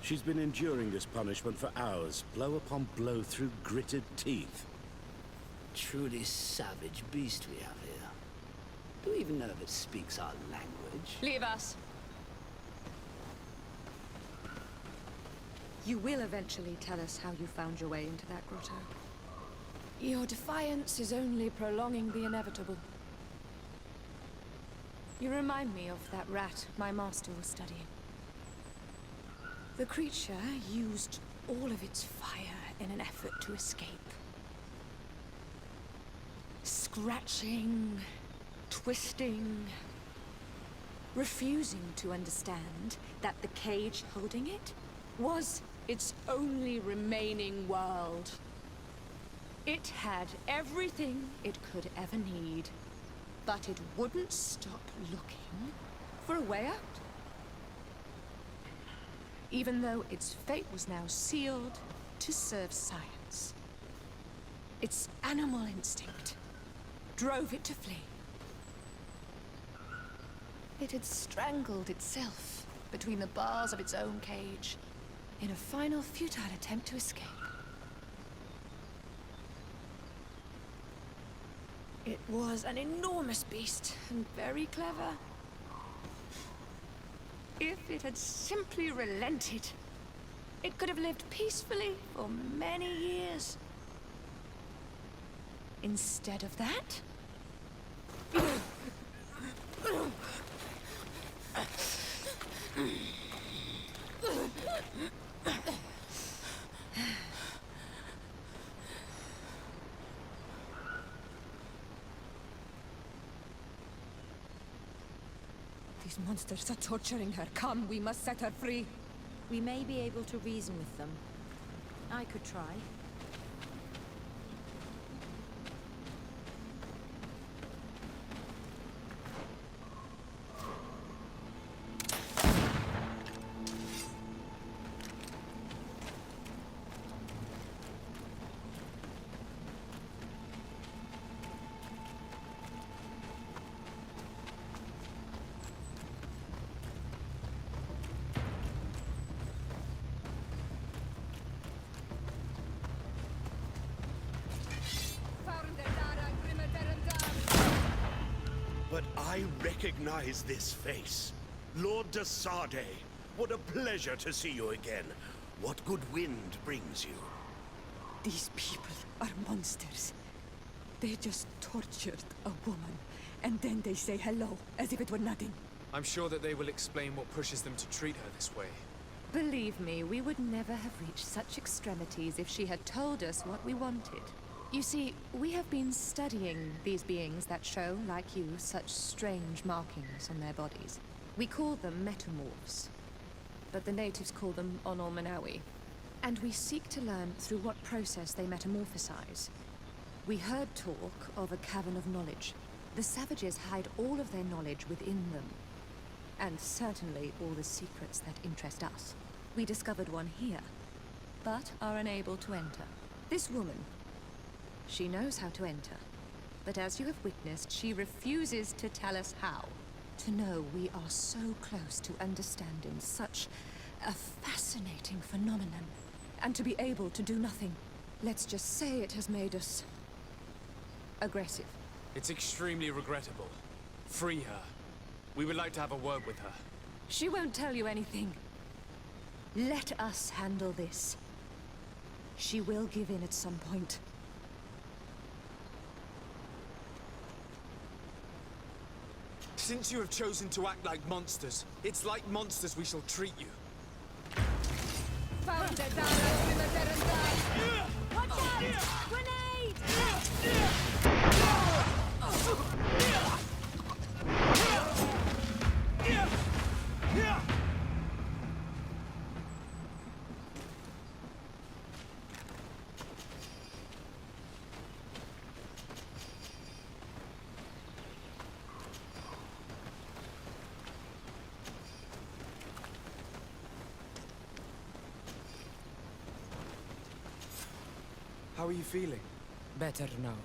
She's been enduring this punishment for hours, blow upon blow through gritted teeth. Truly savage beast we have here. Do we even know if it speaks our language? Leave us. You will eventually tell us how you found your way into that grotto. Your defiance is only prolonging the inevitable. You remind me of that rat my master was studying. The creature used all of its fire in an effort to escape. Scratching, twisting, refusing to understand that the cage holding it was its only remaining world. It had everything it could ever need, but it wouldn't stop looking for a way out. Even though its fate was now sealed to serve science. Its animal instinct drove it to flee. It had strangled itself between the bars of its own cage in a final futile attempt to escape. It was an enormous beast and very clever. If it had simply relented, it could have lived peacefully for many years. Instead of that, these monsters are torturing her. Come, we must set her free. We may be able to reason with them. I could try. But I recognize this face. Lord de Sardet. What a pleasure to see you again. What good wind brings you? These people are monsters. They just tortured a woman, and then they say hello, as if it were nothing. I'm sure that they will explain what pushes them to treat her this way. Believe me, we would never have reached such extremities if she had told us what we wanted. You see, we have been studying these beings that show, like you, such strange markings on their bodies. We call them metamorphs, but the natives call them Onol-Manawi. And we seek to learn through what process they metamorphosize. We heard talk of a cavern of knowledge. The savages hide all of their knowledge within them. And certainly all the secrets that interest us. We discovered one here, but are unable to enter. This woman, she knows how to enter. But as you have witnessed, she refuses to tell us how. To know we are so close to understanding such a fascinating phenomenon. And to be able to do nothing. Let's just say it has made us aggressive. It's extremely regrettable. Free her. We would like to have a word with her. She won't tell you anything. Let us handle this. She will give in at some point. Since you have chosen to act like monsters, it's like monsters we shall treat you. Watch out! Grenade! How are you feeling? Better now.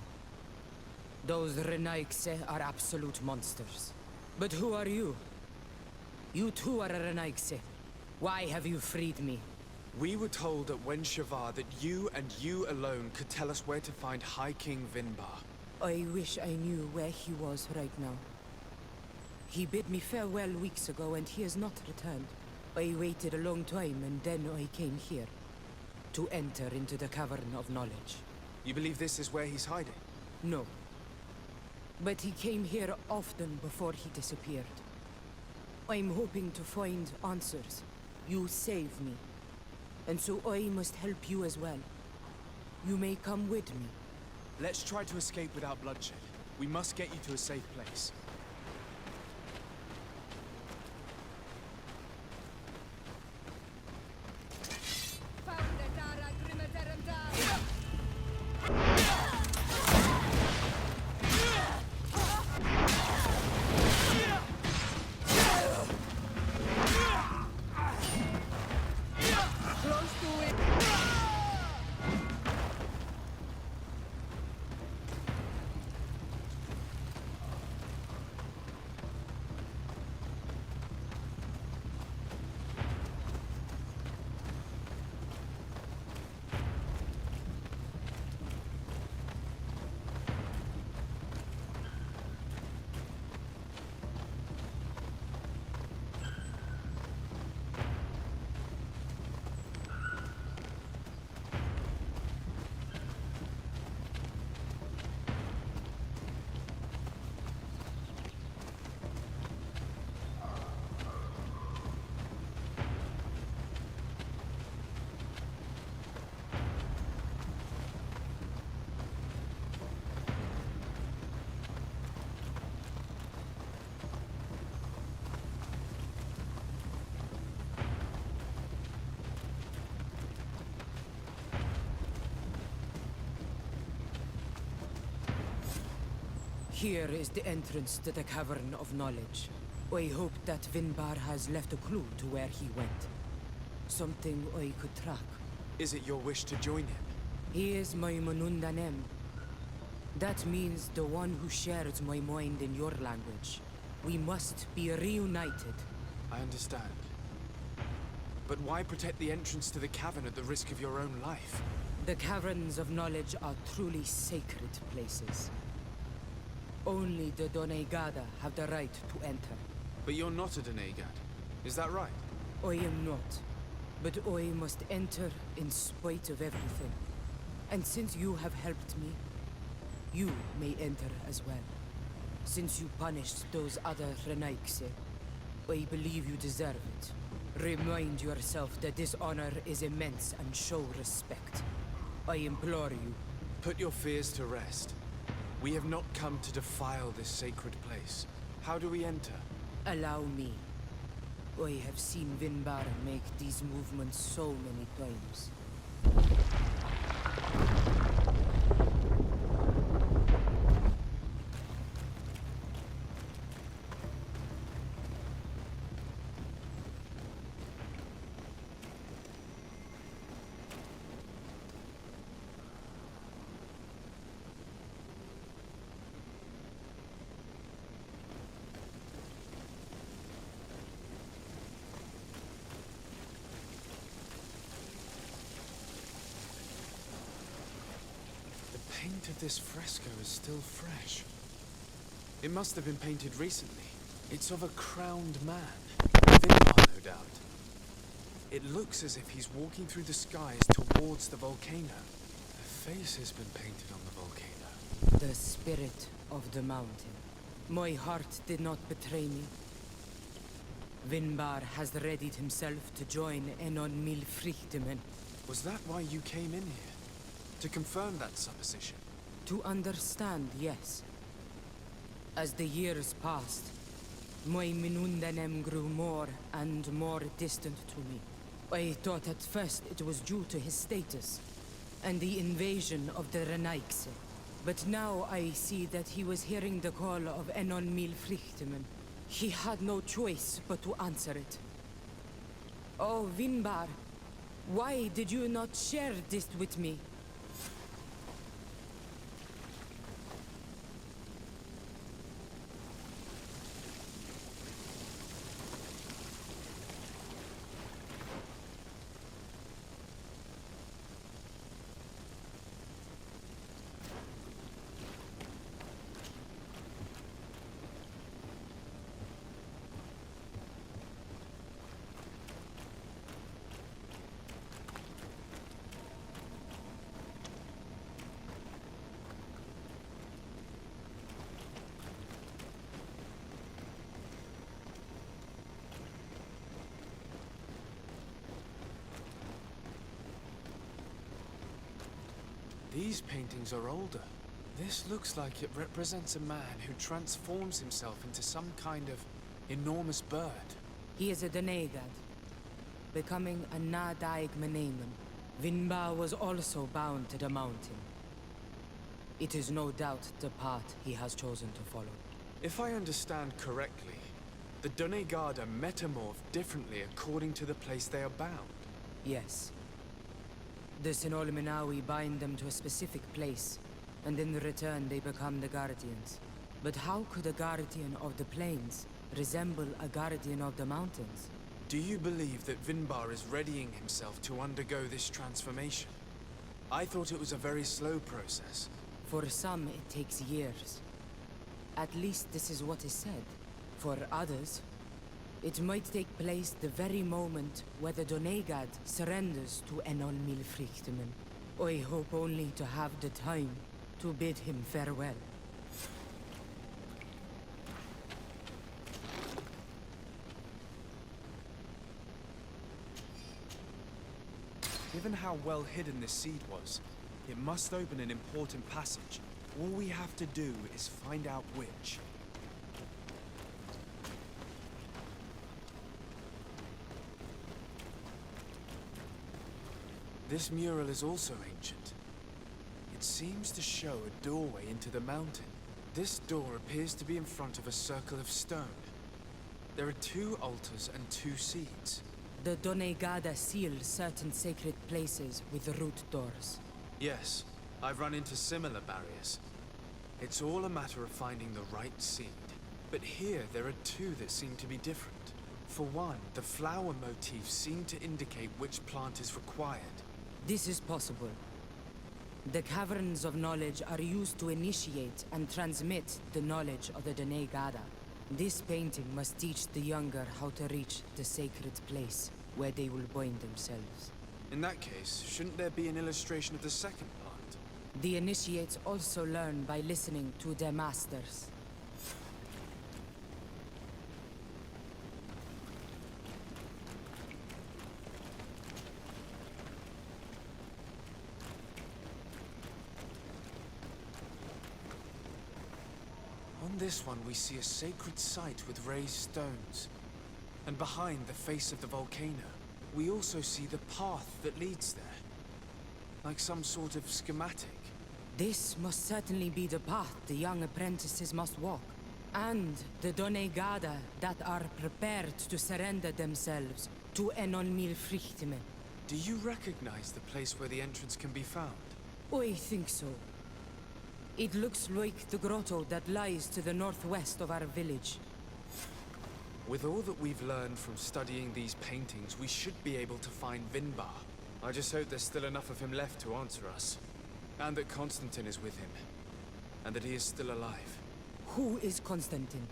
Those Renaigse are absolute monsters. But who are you? You too are a Renaigse. Why have you freed me? We were told at Wen Shavar that you and you alone could tell us where to find High King Vinbar. I wish I knew where he was right now. He bid me farewell weeks ago and he has not returned. I waited a long time and then I came here. To enter into the Cavern of Knowledge. You believe this is where he's hiding? No. But he came here often before he disappeared. I'm hoping to find answers. You saved me. And so I must help you as well. You may come with me. Let's try to escape without bloodshed. We must get you to a safe place. Here is the entrance to the Cavern of Knowledge. I hope that Vinbar has left a clue to where he went. Something I could track. Is it your wish to join him? He is my Manundanem. That means the one who shares my mind in your language. We must be reunited. I understand. But why protect the entrance to the cavern at the risk of your own life? The Caverns of Knowledge are truly sacred places. Only the Doneigada have the right to enter. But you're not a Doneigad. Is that right? I am not. But I must enter in spite of everything. And since you have helped me, you may enter as well. Since you punished those other Renaikse, I believe you deserve it. Remind yourself that this honor is immense and show respect. I implore you. Put your fears to rest. We have not come to defile this sacred place. How do we enter? Allow me. I have seen Vinbar make these movements so many times. The paint of this fresco is still fresh. It must have been painted recently. It's of a crowned man. Vinbar, no doubt. It looks as if he's walking through the skies towards the volcano. A face has been painted on the volcano. The spirit of the mountain. My heart did not betray me. Vinbar has readied himself to join Enon Milfrichtemen. Was that why you came in here? To confirm that supposition? To understand, yes. As the years passed, my Minundanem grew more and more distant to me. I thought at first it was due to his status and the invasion of the Renaikse. But now I see that he was hearing the call of Enon Milfrichtemen. He had no choice but to answer it. Oh, Vinbar, why did you not share this with me? These paintings are older. This looks like it represents a man who transforms himself into some kind of enormous bird. He is a Donegad, becoming a Nadaig Menemen. Vinbar was also bound to the mountain. It is no doubt the path he has chosen to follow. If I understand correctly, the Donegada metamorph differently according to the place they are bound. Yes. The Sinolminawi bind them to a specific place, and in return they become the Guardians. But how could a Guardian of the Plains resemble a Guardian of the Mountains? Do you believe that Vinbar is readying himself to undergo this transformation? I thought it was a very slow process. For some, it takes years. At least this is what is said. For others, it might take place the very moment where the Donegad surrenders to Enol Milfrichtemen. I hope only to have the time to bid him farewell. Given how well hidden this seed was, it must open an important passage. All we have to do is find out which. This mural is also ancient. It seems to show a doorway into the mountain. This door appears to be in front of a circle of stone. There are 2 altars and 2 seeds. The Donegada seal certain sacred places with root doors. Yes, I've run into similar barriers. It's all a matter of finding the right seed. But here there are 2 that seem to be different. For one, the flower motifs seem to indicate which plant is required. This is possible. The caverns of knowledge are used to initiate and transmit the knowledge of the Donegada. This painting must teach the younger how to reach the sacred place where they will bind themselves. In that case, shouldn't there be an illustration of the second plant? The initiates also learn by listening to their masters. On this one we see a sacred site with raised stones. And behind the face of the volcano, we also see the path that leads there. Like some sort of schematic. This must certainly be the path the young apprentices must walk. And the Donegada that are prepared to surrender themselves to Enol Milfrichtemen. Do you recognize the place where the entrance can be found? I think so. It looks like the grotto that lies to the northwest of our village. With all that we've learned from studying these paintings, we should be able to find Vinbar. I just hope there's still enough of him left to answer us. And that Constantine is with him. And that he is still alive. Who is Constantine?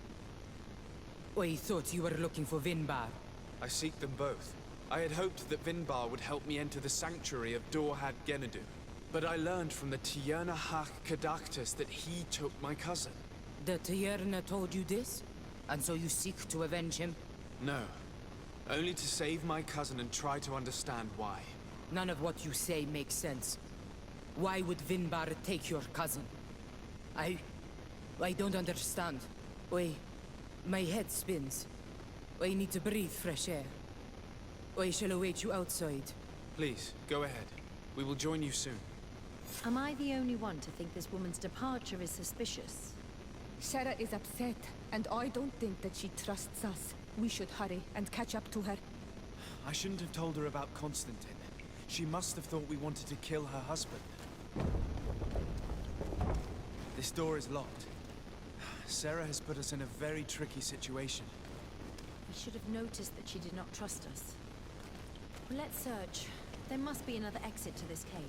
I thought you were looking for Vinbar. I seek them both. I had hoped that Vinbar would help me enter the sanctuary of Dorhad Genadu. But I learned from the Tierna Hak Kadaktus that he took my cousin. The Tierna told you this? And so you seek to avenge him? No. Only to save my cousin and try to understand why. None of what you say makes sense. Why would Vinbar take your cousin? I don't understand. My head spins. I need to breathe fresh air. I shall await you outside. Please, go ahead. We will join you soon. Am I the only one to think this woman's departure is suspicious? Sarah is upset, and I don't think that she trusts us. We should hurry and catch up to her. I shouldn't have told her about Constantine. She must have thought we wanted to kill her husband. This door is locked. Sarah has put us in a very tricky situation. We should have noticed that she did not trust us. Let's search. There must be another exit to this cave.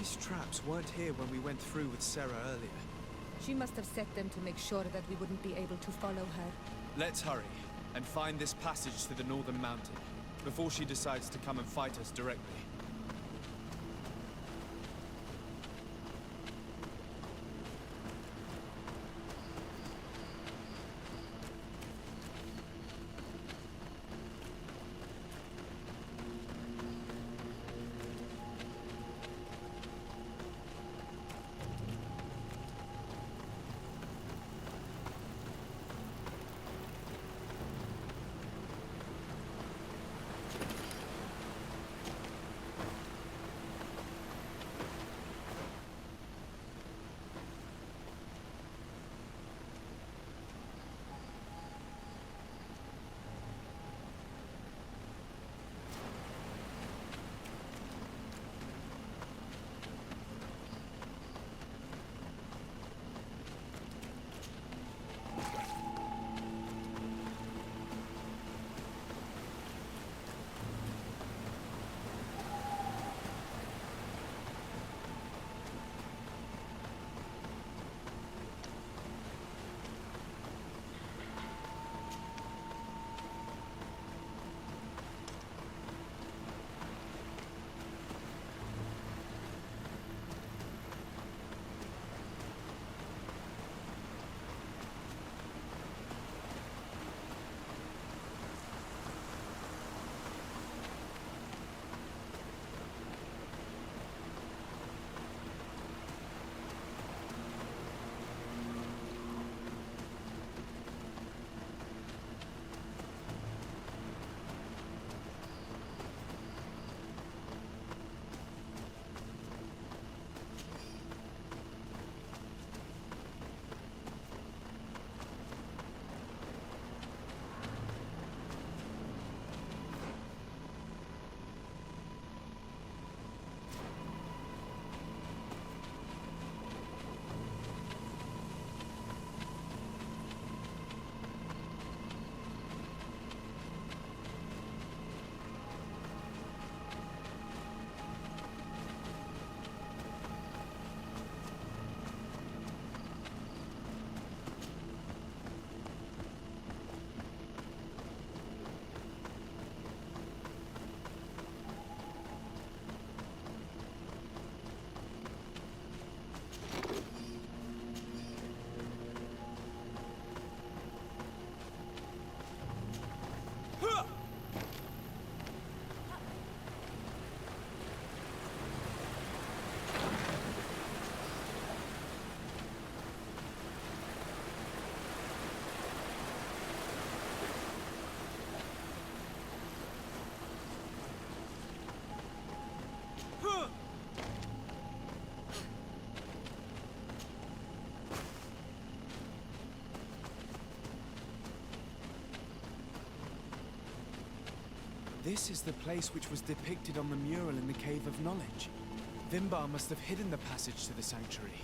These traps weren't here when we went through with Sarah earlier. She must have set them to make sure that we wouldn't be able to follow her. Let's hurry and find this passage to the northern mountain before she decides to come and fight us directly. This is the place which was depicted on the mural in the Cave of Knowledge. Vimbar must have hidden the passage to the sanctuary.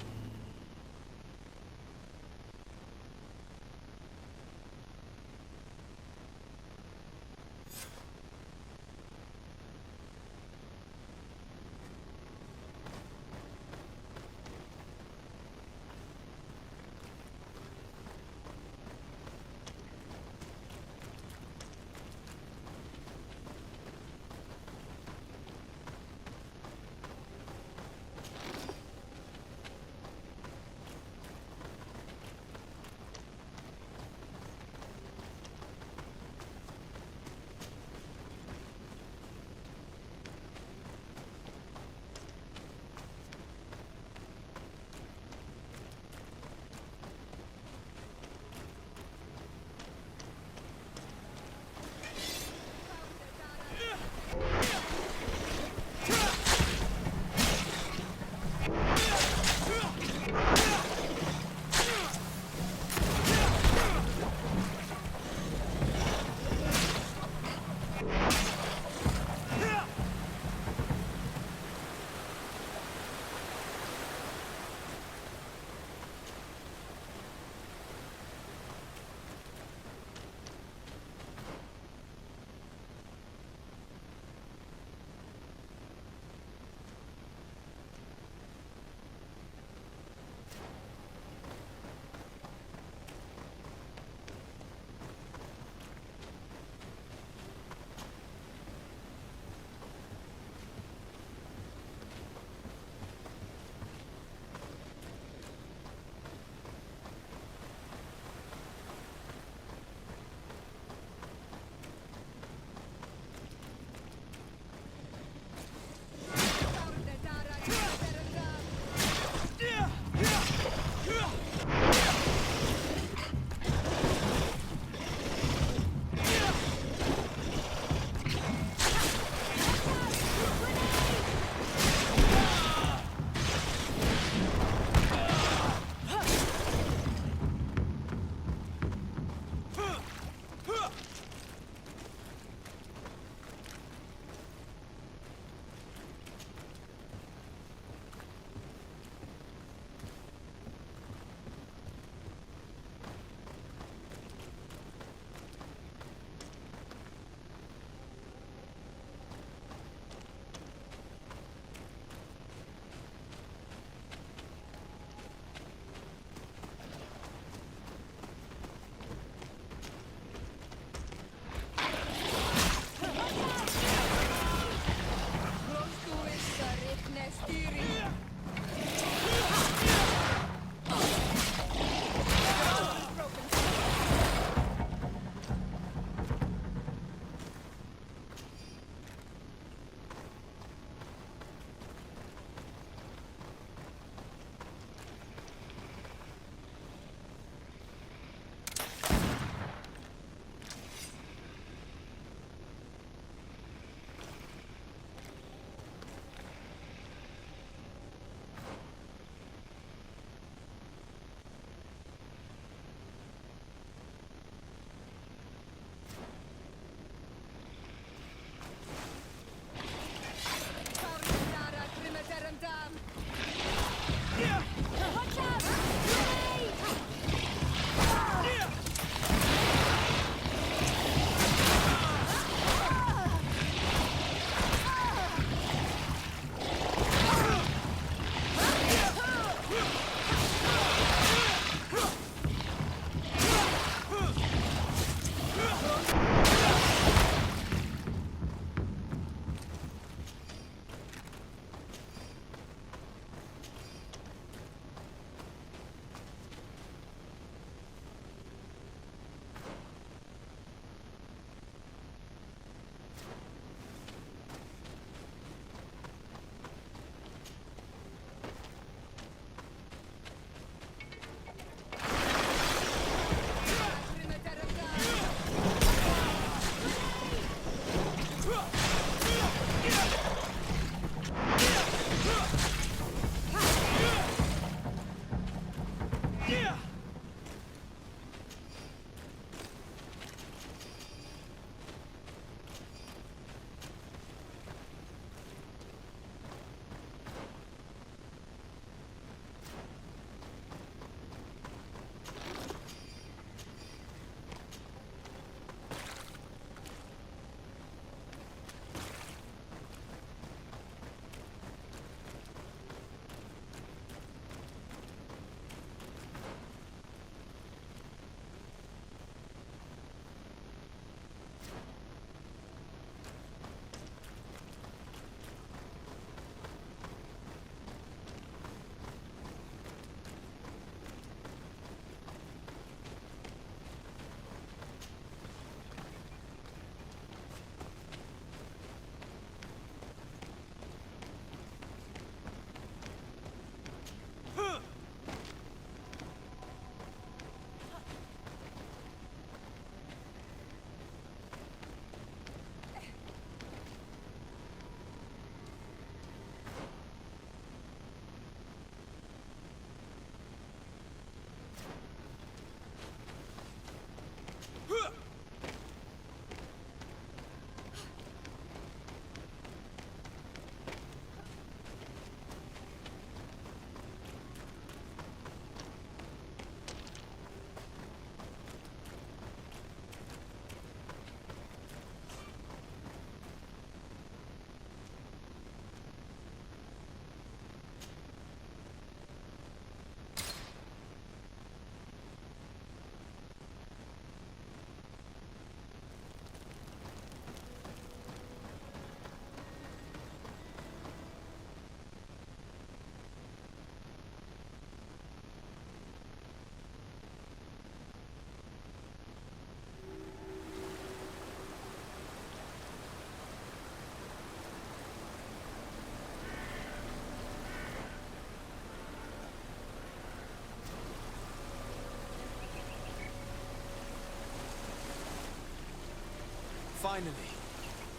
Finally,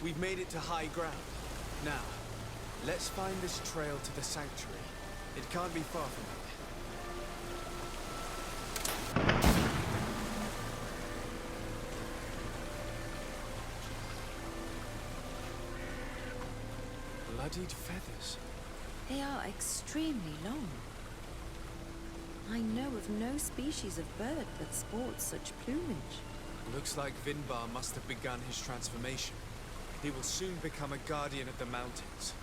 we've made it to high ground. Now, let's find this trail to the sanctuary. It can't be far from here. Bloodied feathers. They are extremely long. I know of no species of bird that sports such plumage. Looks like Vinbar must have begun his transformation. He will soon become a guardian of the mountains.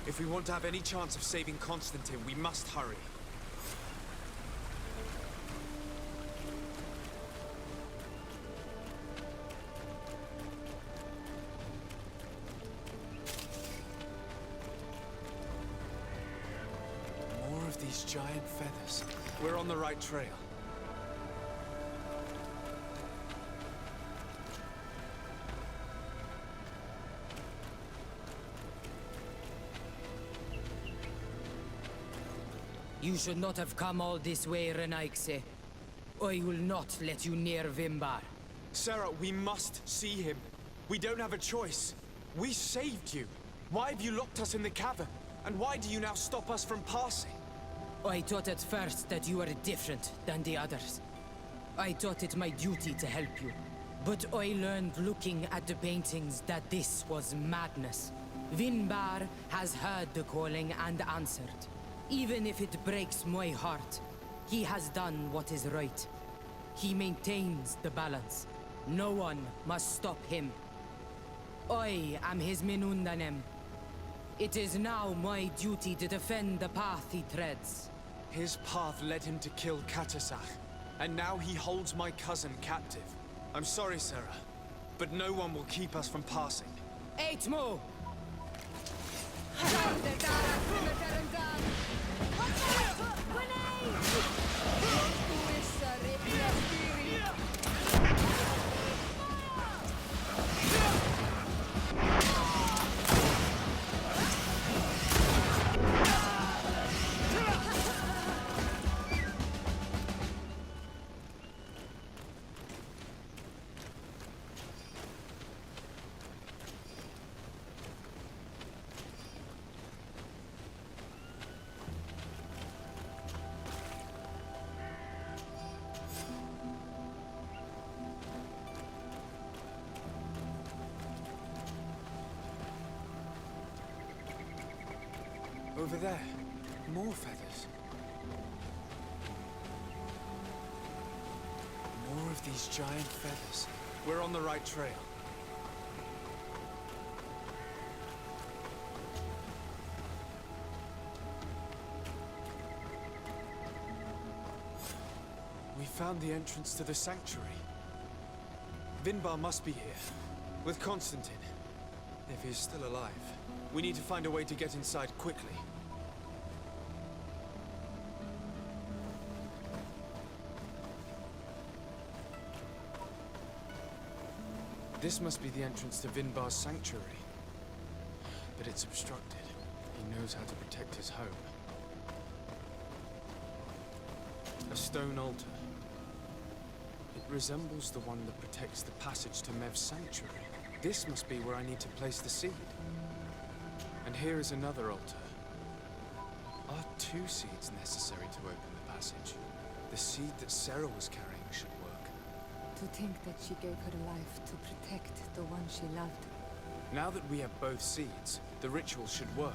If we want to have any chance of saving Constantine, we must hurry. More of these giant feathers. We're on the right trail. You should not have come all this way, Renaikse. I will not let you near Vimbar. Sarah, we must see him. We don't have a choice. We saved you. Why have you locked us in the cavern? And why do you now stop us from passing? I thought at first that you were different than the others. I thought it my duty to help you. But I learned looking at the paintings that this was madness. Vinbar has heard the calling and answered. Even if it breaks my heart, he has done what is right. He maintains the balance. No one must stop him. I am his Minundanem. It is now my duty to defend the path he treads. His path led him to kill Katasach, and now he holds my cousin captive. I'm sorry, Sarah, but no one will keep us from passing. Eitmo! Over there, more feathers. More of these giant feathers. We're on the right trail. We found the entrance to the sanctuary. Vinbar must be here, with Constantine, if he's still alive. We need to find a way to get inside quickly. This must be the entrance to Vinbar's sanctuary. But it's obstructed. He knows how to protect his home. A stone altar. It resembles the one that protects the passage to Mev's sanctuary. This must be where I need to place the seed. And here is another altar. Are 2 seeds necessary to open the passage? The seed that Sarah was carrying should work. To think that she gave her life to protect the one she loved. Now that we have both seeds, the ritual should work.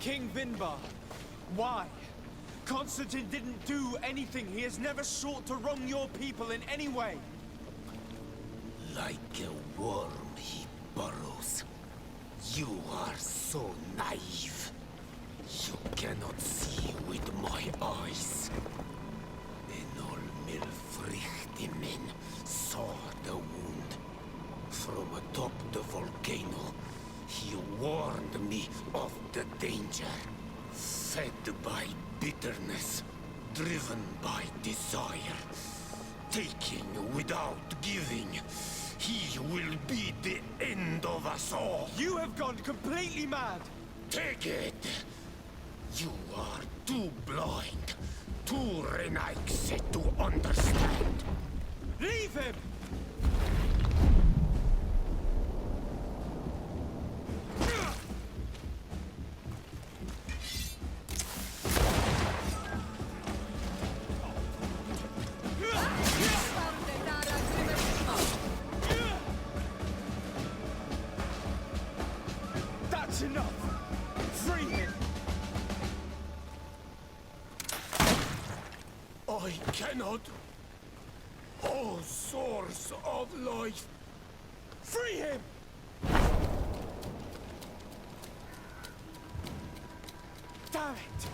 King Vinbar. Why? Constantine didn't do anything. He has never sought to wrong your people in any way. Like a worm he burrows. You are so naive. You cannot see with my eyes. Enol Milfrichtemen saw the wound. From atop the volcano, he warned me of the danger. Fed by bitterness, driven by desire, taking without giving, he will be the end of us all. You have gone completely mad! Take it! You are too blind, too renaixe to understand. Leave him! That's enough! Free him! I cannot. O source of life, Free him! Damn it!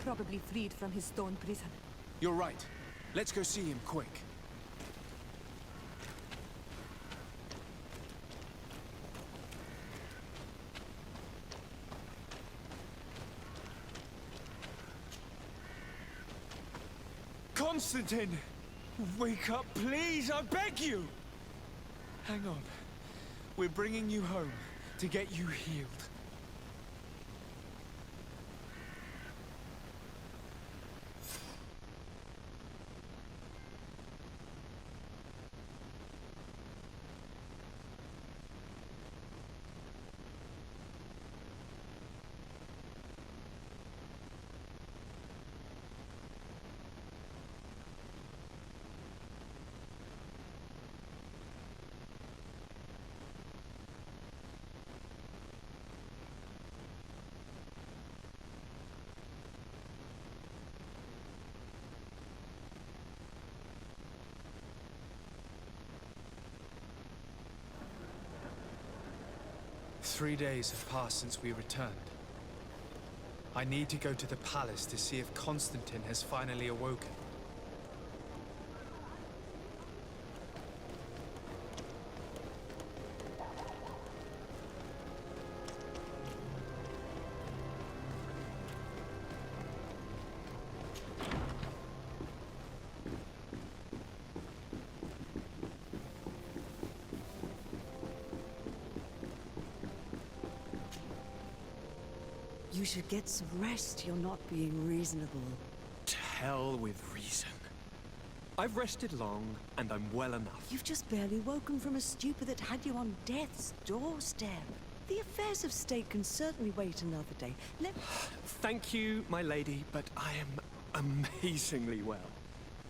Probably freed from his stone prison. You're right. Let's go see him quick. Constantine! Wake up, please! I beg you! Hang on. We're bringing you home to get you healed. "3 days have passed since we returned. I need to go to the palace to see if Constantine has finally awoken. You should get some rest. You're not being reasonable. To hell with reason. I've rested long, and I'm well enough. You've just barely woken from a stupor that had you on death's doorstep. The affairs of state can certainly wait another day. Thank you, my lady, but I am amazingly well.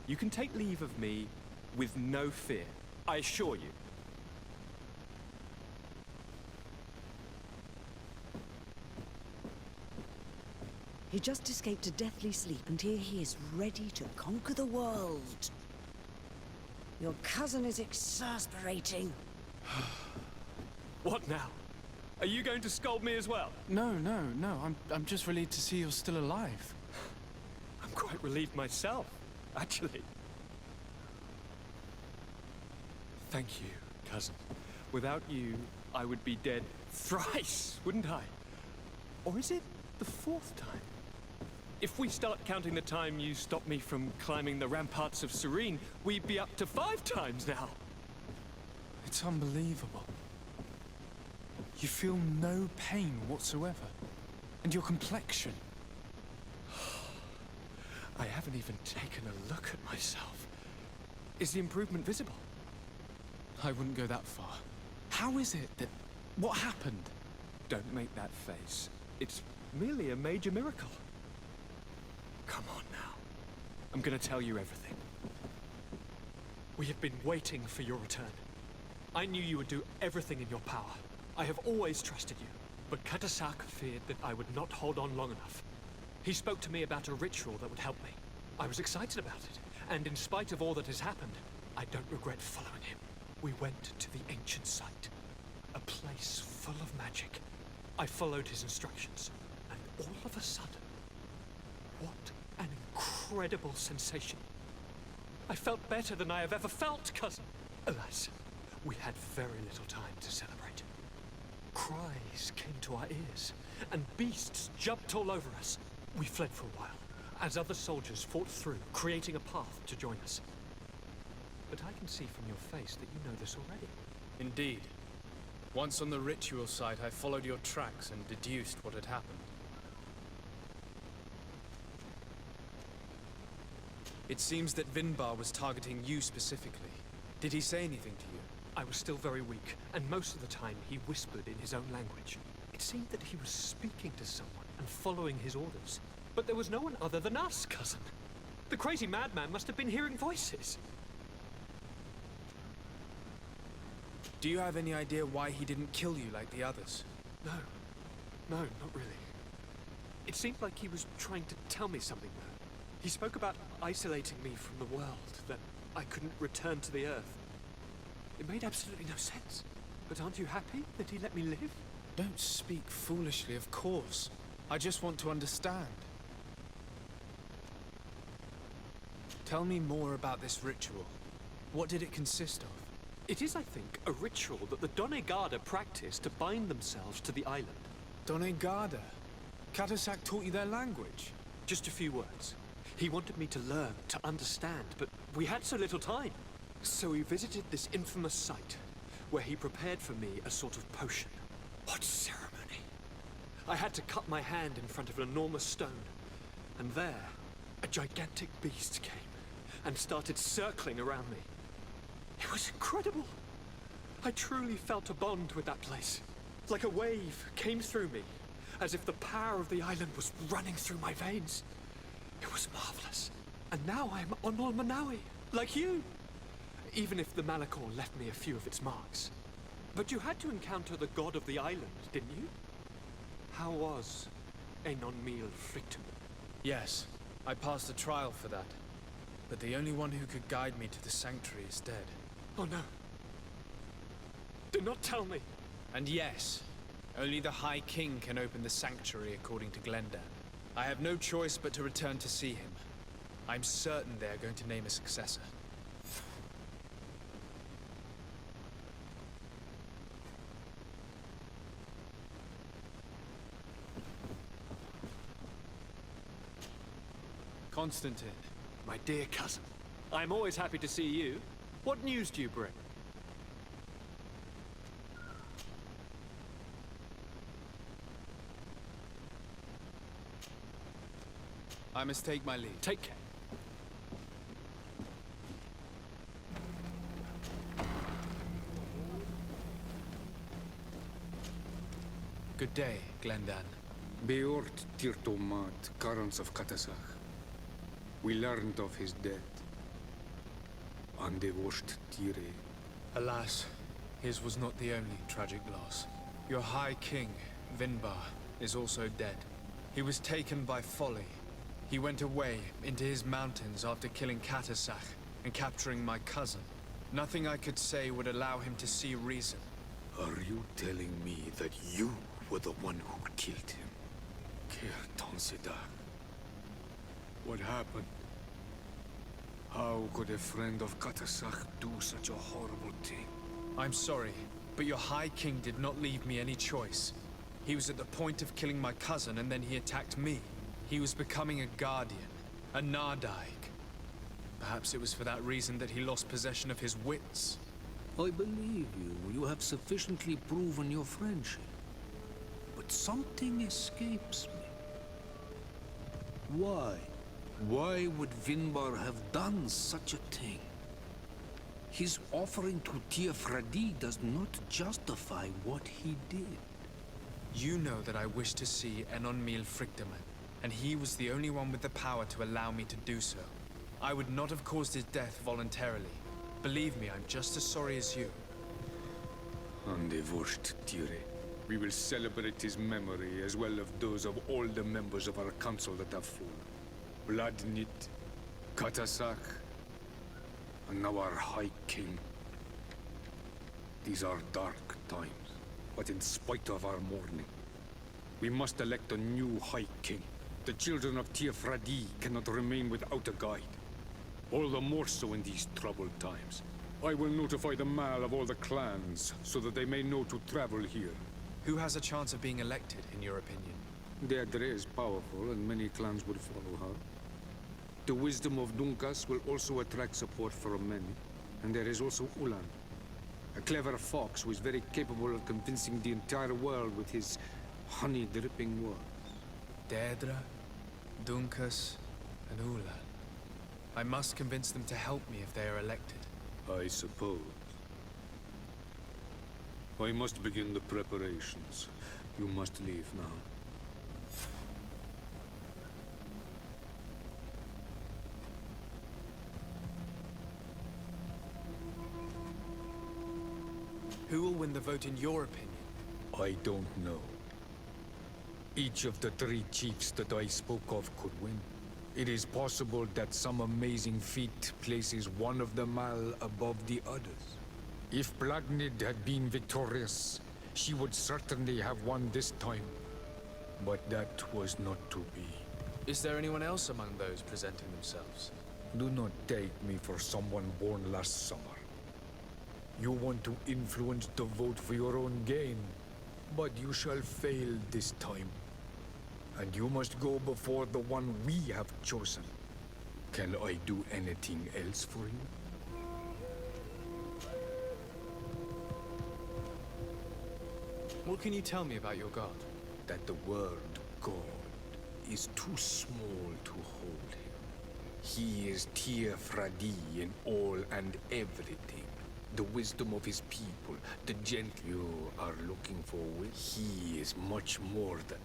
You can take leave of me with no fear, I assure you. He just escaped a deathly sleep, and here he is, ready to conquer the world. Your cousin is exasperating. What now? Are you going to scold me as well? No. I'm just relieved to see you're still alive. I'm quite relieved myself, actually. Thank you, cousin. Without you, I would be dead thrice, wouldn't I? Or is it the fourth time? If we start counting the time you stopped me from climbing the ramparts of Serene, we'd be up to 5 times now. It's unbelievable. You feel no pain whatsoever. And your complexion. I haven't even taken a look at myself. Is the improvement visible? I wouldn't go that far. How is it that... What happened? Don't make that face. It's merely a major miracle. Come on now. I'm gonna tell you everything. We have been waiting for your return. I knew you would do everything in your power. I have always trusted you. But Katasak feared that I would not hold on long enough. He spoke to me about a ritual that would help me. I was excited about it. And in spite of all that has happened, I don't regret following him. We went to the ancient site. A place full of magic. I followed his instructions. And all of a sudden, what an incredible sensation. I felt better than I have ever felt, cousin. Alas, we had very little time to celebrate. Cries came to our ears, and beasts jumped all over us. We fled for a while, as other soldiers fought through, creating a path to join us. But I can see from your face that you know this already. Indeed. Once on the ritual site, I followed your tracks and deduced what had happened. It seems that Vinbar was targeting you specifically. Did he say anything to you? I was still very weak, and most of the time he whispered in his own language. It seemed that he was speaking to someone and following his orders. But there was no one other than us, cousin. The crazy madman must have been hearing voices. Do you have any idea why he didn't kill you like the others? No, not really. It seemed like he was trying to tell me something, though. He spoke about isolating me from the world, that I couldn't return to the Earth. It made absolutely no sense. But aren't you happy that he let me live? Don't speak foolishly, of course. I just want to understand. Tell me more about this ritual. What did it consist of? It is, I think, a ritual that the Donegada practice to bind themselves to the island. Donegada? Katasak taught you their language? Just a few words. He wanted me to learn, to understand, but we had so little time. So we visited this infamous site, where he prepared for me a sort of potion. What ceremony! I had to cut my hand in front of an enormous stone, and there, a gigantic beast came, and started circling around me. It was incredible! I truly felt a bond with that place. Like a wave came through me, as if the power of the island was running through my veins. It was marvelous. And now I am Onol Manawi, like you. Even if the Malachor left me a few of its marks. But you had to encounter the god of the island, didn't you? How was Enon Mil Frictum? Yes, I passed a trial for that. But the only one who could guide me to the sanctuary is dead. Oh no. Do not tell me. And yes, only the High King can open the sanctuary according to Glendan. I have no choice but to return to see him. I'm certain they are going to name a successor. Constantine. My dear cousin, I'm always happy to see you. What news do you bring? I must take my leave. Take care. Good day, Glendan. Beort Tirtomat, Karans of Katasach. We learned of his death. And they washed Tire. Alas, his was not the only tragic loss. Your High King, Vinbar, is also dead. He was taken by folly. He went away into his mountains after killing Katasach and capturing my cousin. Nothing I could say would allow him to see reason. Are you telling me that you were the one who killed him? Kertonsidar. What happened? How could a friend of Katasach do such a horrible thing? I'm sorry, but your High King did not leave me any choice. He was at the point of killing my cousin, and then he attacked me. He was becoming a guardian, a Nardaig. Perhaps it was for that reason that he lost possession of his wits. I believe you. You have sufficiently proven your friendship. But something escapes me. Why? Why would Vinbar have done such a thing? His offering to Tiafradi does not justify what he did. You know that I wish to see Enonmil Frigdaman, and he was the only one with the power to allow me to do so. I would not have caused his death voluntarily. Believe me, I'm just as sorry as you. And divorced Tire. We will celebrate his memory as well as those of all the members of our council that have fallen. Vladnit, Katasach, and now our High King. These are dark times, but in spite of our mourning, we must elect a new High King. The children of Tiafradi cannot remain without a guide. All the more so in these troubled times. I will notify the Mal of all the clans, so that they may know to travel here. Who has a chance of being elected, in your opinion? Deirdre is powerful, and many clans would follow her. The wisdom of Dunkas will also attract support from many. And there is also Ulan, a clever fox who is very capable of convincing the entire world with his honey-dripping words. Deirdre, Dunkas, and Ulan. I must convince them to help me if they are elected. I suppose. I must begin the preparations. You must leave now. Who will win the vote in your opinion? I don't know. Each of the 3 chiefs that I spoke of could win. It is possible that some amazing feat places one of the Mal above the others. If Blagnid had been victorious, she would certainly have won this time. But that was not to be. Is there anyone else among those presenting themselves? Do not take me for someone born last summer. You want to influence the vote for your own gain, but you shall fail this time. And you must go before the one we have chosen. Can I do anything else for you? What can you tell me about your god? That the word God is too small to hold him. He is Tiafradi in all and everything. The wisdom of his people, the gentle you are looking for with. He is much more than...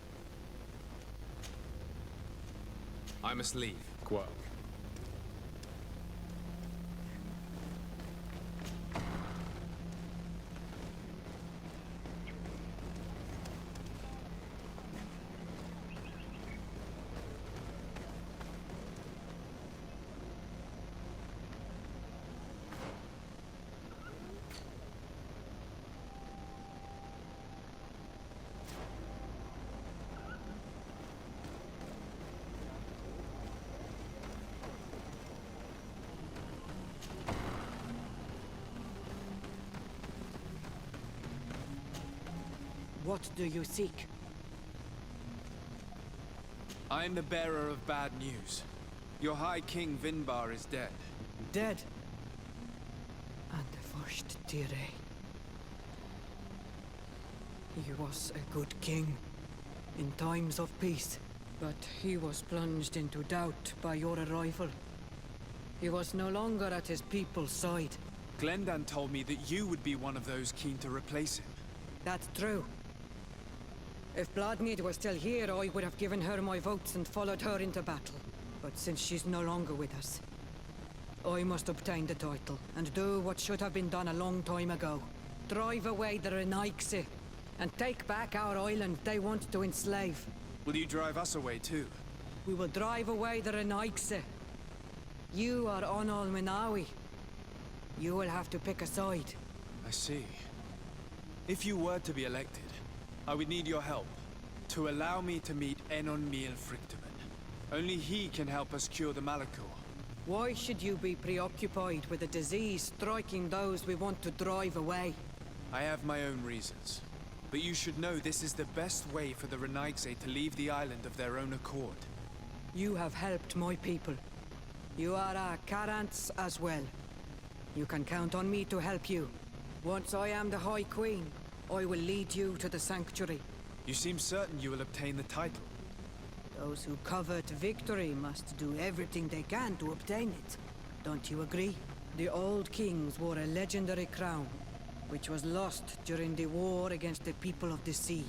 I must leave. Qua. What do you seek? I am the bearer of bad news. Your High King Vinbar is dead. Dead. And the first Tire. He was a good king in times of peace. But he was plunged into doubt by your arrival. He was no longer at his people's side. Glendan told me that you would be one of those keen to replace him. That's true. If Bloodmead was still here, I would have given her my votes and followed her into battle. But since she's no longer with us, I must obtain the title and do what should have been done a long time ago. Drive away the Renaigse and take back our island they want to enslave. Will you drive us away too? We will drive away the Renaigse. You are Onol Minawi. You will have to pick a side. I see. If you were to be elected, I would need your help to allow me to meet Enon Miel Frichteman. Only he can help us cure the Malachor. Why should you be preoccupied with a disease striking those we want to drive away? I have my own reasons. But you should know this is the best way for the Renaigse to leave the island of their own accord. You have helped my people. You are our Karants as well. You can count on me to help you. Once I am the High Queen, I will lead you to the Sanctuary. You seem certain you will obtain the title. Those who covet victory must do everything they can to obtain it. Don't you agree? The old kings wore a legendary crown, which was lost during the war against the people of the sea.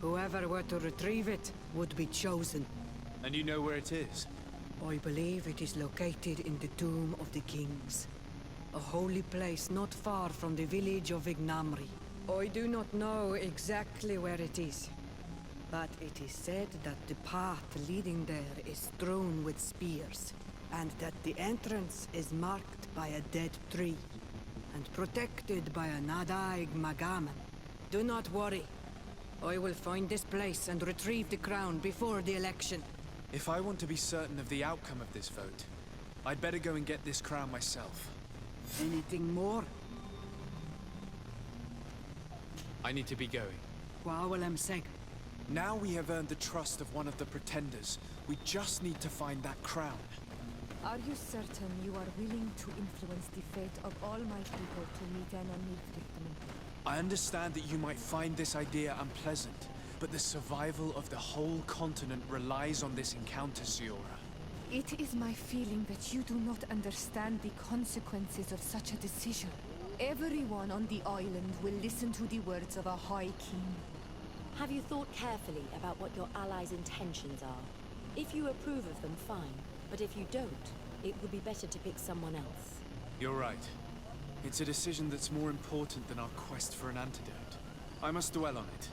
Whoever were to retrieve it would be chosen. And you know where it is? I believe it is located in the Tomb of the Kings. A holy place not far from the village of Ignamri. I do not know exactly where it is, but it is said that the path leading there is strewn with spears, and that the entrance is marked by a dead tree, and protected by a Nadaig Magaman. Do not worry. I will find this place and retrieve the crown before the election. If I want to be certain of the outcome of this vote, I'd better go and get this crown myself. Anything more? I need to be going. Quawalem Seg. Now we have earned the trust of one of the pretenders. We just need to find that crown. Are you certain you are willing to influence the fate of all my people to meet an victim? I understand that you might find this idea unpleasant, but the survival of the whole continent relies on this encounter, Siora. It is my feeling that you do not understand the consequences of such a decision. Everyone on the island will listen to the words of a High King. Have you thought carefully about what your allies' intentions are? If you approve of them, fine. But if you don't, it would be better to pick someone else. You're right. It's a decision that's more important than our quest for an antidote. I must dwell on it.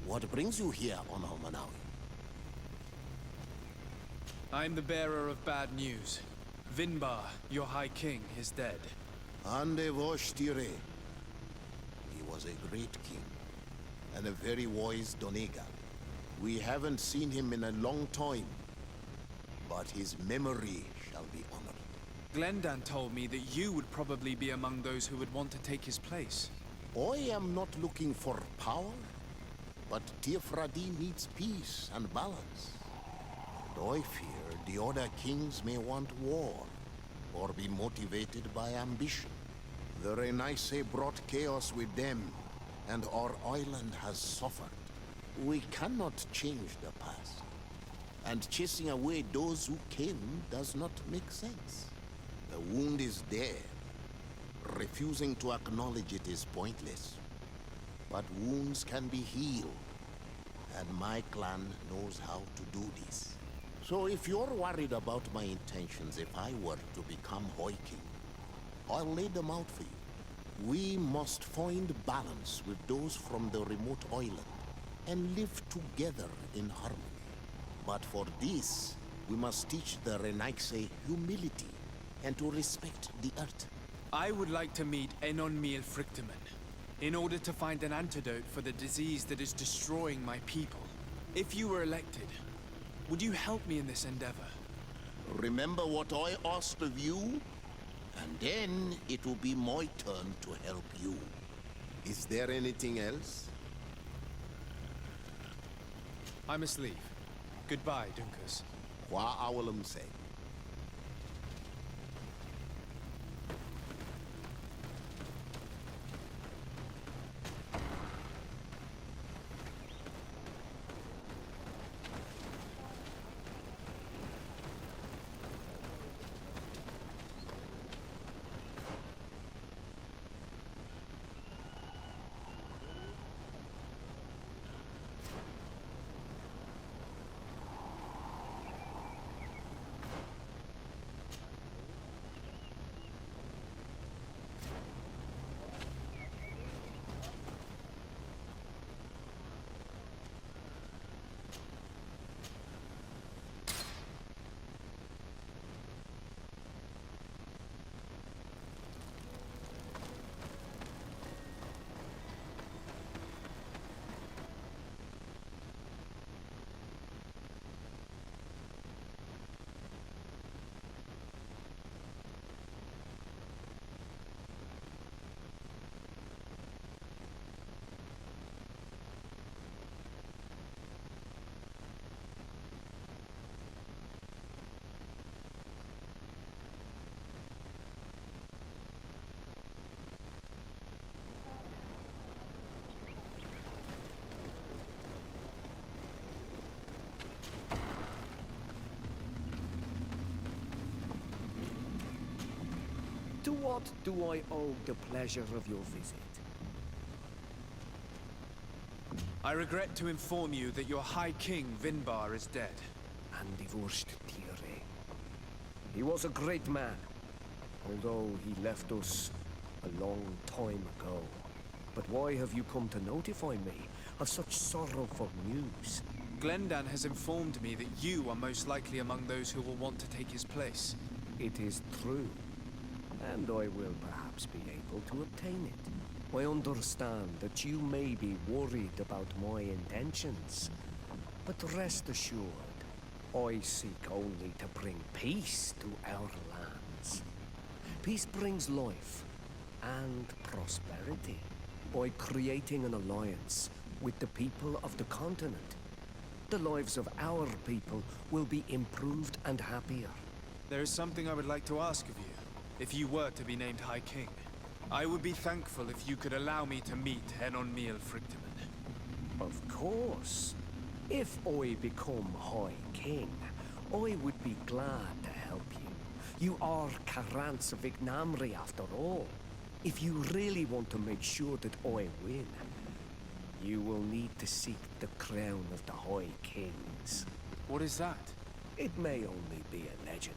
What brings you here, Onol Manawi? I'm the bearer of bad news. Vinbar, your High King, is dead. Ande vosh tire. He was a great king, and a very wise Donega. We haven't seen him in a long time, but his memory shall be honored. Glendan told me that you would probably be among those who would want to take his place. I am not looking for power, but Tifradi needs peace and balance. And I fear The other kings may want war, or be motivated by ambition. The Renaissance brought chaos with them, and our island has suffered. We cannot change the past, and chasing away those who came does not make sense. The wound is there. Refusing to acknowledge it is pointless. But wounds can be healed, and my clan knows how to do this. So if you're worried about my intentions if I were to become Hoi King, I'll lay them out for you. We must find balance with those from the remote island and live together in harmony. But for this, we must teach the Renaissance humility and to respect the earth. I would like to meet Enon Frictiman in order to find an antidote for the disease that is destroying my people. If you were elected, would you help me in this endeavor? Remember what I asked of you, and then it will be my turn to help you. Is there anything else? I must leave. Goodbye, Dunkus. Wa awalum say. To what do I owe the pleasure of your visit? I regret to inform you that your High King, Vinbar, is dead. And divorced Tire. He was a great man, although he left us a long time ago. But why have you come to notify me of such sorrowful news? Glendan has informed me that you are most likely among those who will want to take his place. It is true. And I will perhaps be able to obtain it. I understand that you may be worried about my intentions, but rest assured, I seek only to bring peace to our lands. Peace brings life and prosperity by creating an alliance with the people of the continent. The lives of our people will be improved and happier. There is something I would like to ask of you. If you were to be named High King, I would be thankful if you could allow me to meet Enon Frictiman. Of course. If I become High King, I would be glad to help you. You are Karants of Ignamri after all. If you really want to make sure that I win, you will need to seek the crown of the High Kings. What is that? It may only be a legend,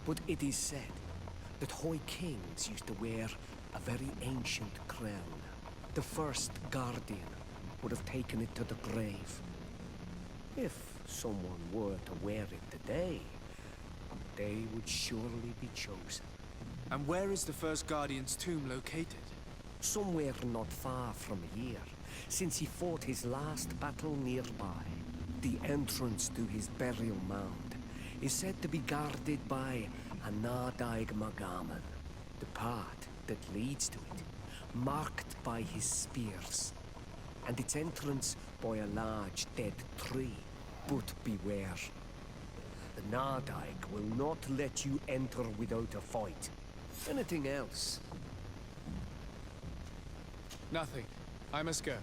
but it is said that High Kings used to wear a very ancient crown. The first guardian would have taken it to the grave. If someone were to wear it today, they would surely be chosen. And where is the first guardian's tomb located? Somewhere not far from here, since he fought his last battle nearby. The entrance to his burial mound is said to be guarded by a Nadaig Magaman, the path that leads to it, marked by his spears, and its entrance by a large dead tree. But beware. The Nardyke will not let you enter without a fight. Anything else? Nothing. I must go.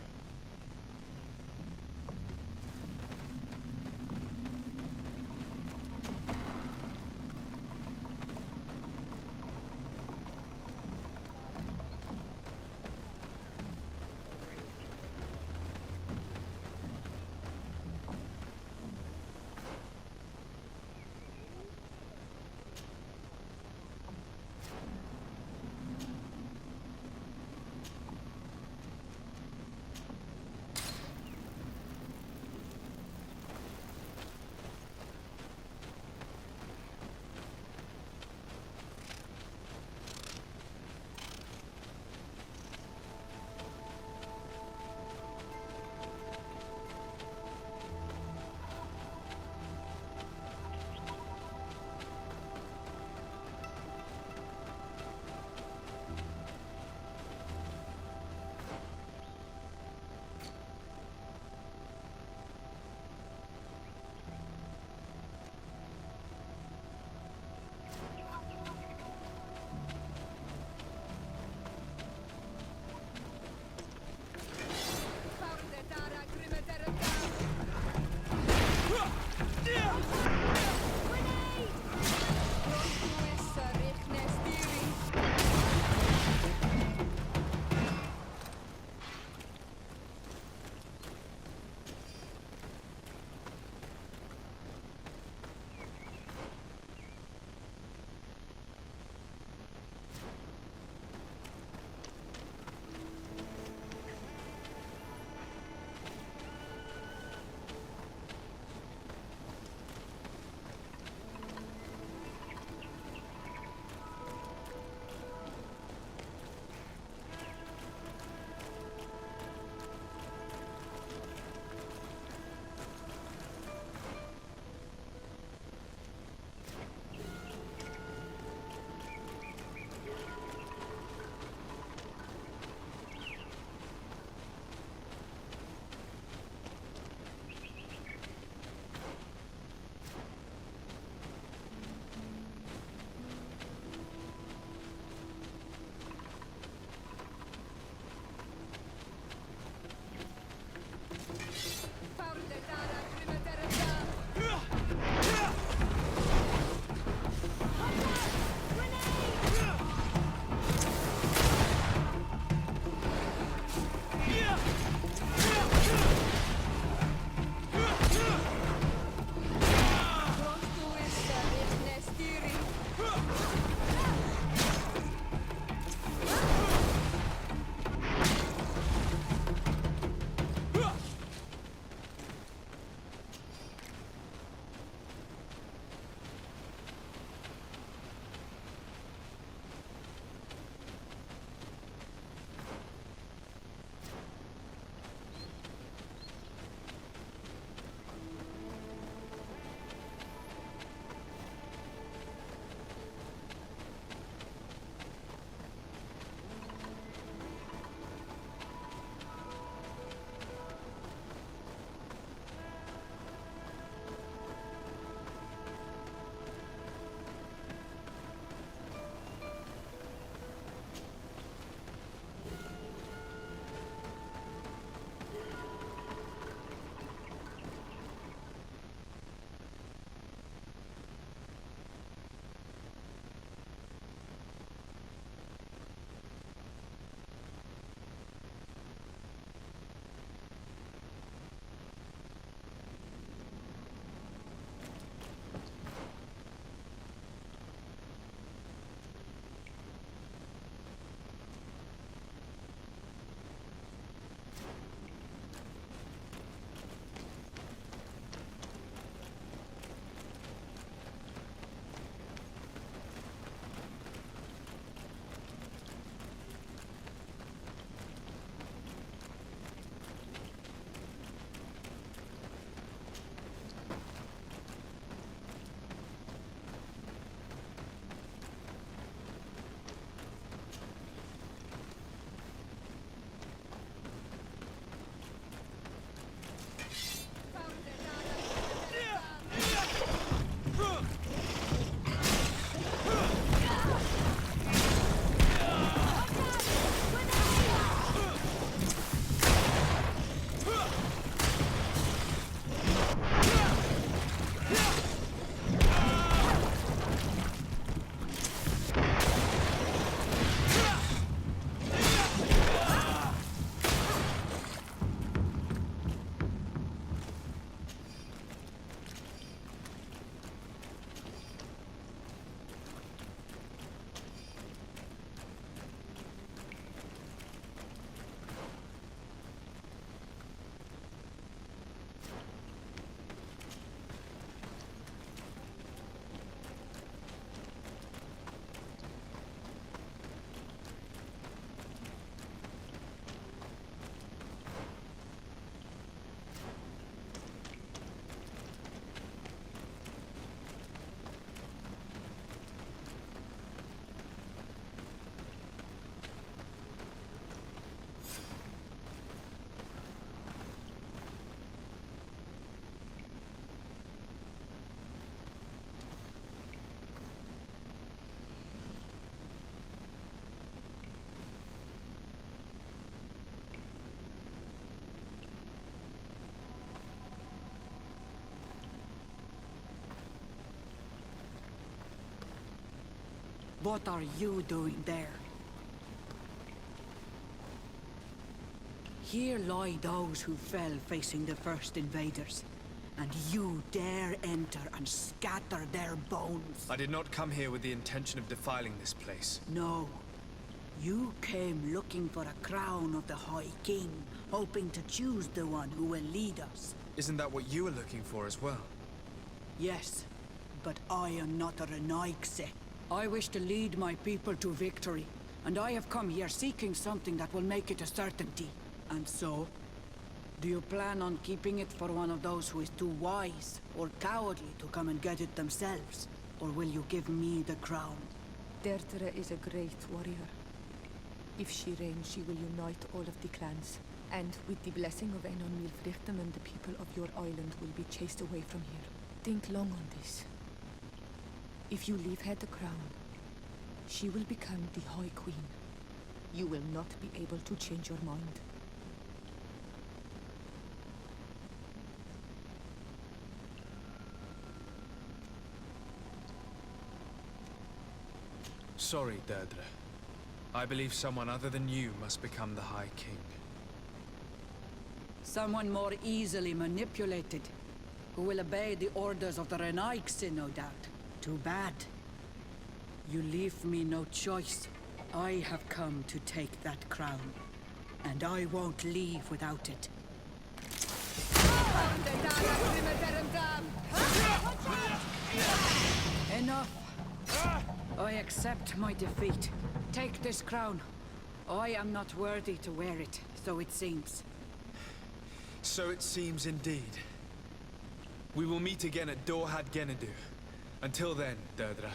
What are you doing there? Here lie those who fell facing the first invaders. And you dare enter and scatter their bones. I did not come here with the intention of defiling this place. No. You came looking for a crown of the High King, hoping to choose the one who will lead us. Isn't that what you were looking for as well? Yes, but I am not a Renaigse. I wish to lead my people to victory, and I have come here seeking something that will make it a certainty. And so, do you plan on keeping it for one of those who is too wise or cowardly to come and get it themselves? Or will you give me the crown? Deirdre is a great warrior. If she reigns, she will unite all of the clans. And with the blessing of Enon Milfrichtem and the people of your island will be chased away from here. Think long on this. If you leave her the crown, she will become the High Queen. You will not be able to change your mind. Sorry, Deirdre. I believe someone other than you must become the High King. Someone more easily manipulated, who will obey the orders of the Renaigse, no doubt. Too bad. You leave me no choice. I have come to take that crown, and I won't leave without it. Enough! I accept my defeat. Take this crown. I am not worthy to wear it, so it seems. So it seems indeed. We will meet again at Dorhad Genadu. Until then, Deirdre.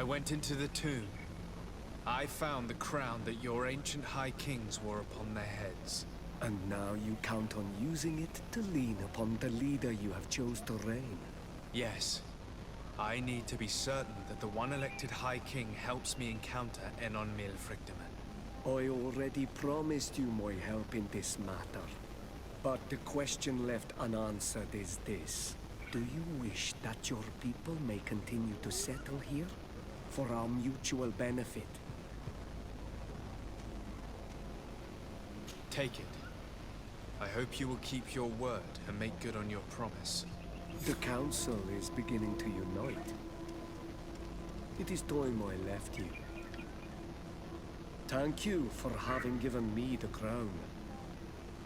I went into the tomb. I found the crown that your ancient High Kings wore upon their heads. And now you count on using it to lean upon the leader you have chose to reign. Yes. I need to be certain that the one elected High King helps me encounter Enon Milfrictiman. I already promised you my help in this matter. But the question left unanswered is this. Do you wish that your people may continue to settle here? For our mutual benefit? Take it. I hope you will keep your word and make good on your promise. The Council is beginning to unite. It is time I left you. Thank you for having given me the crown.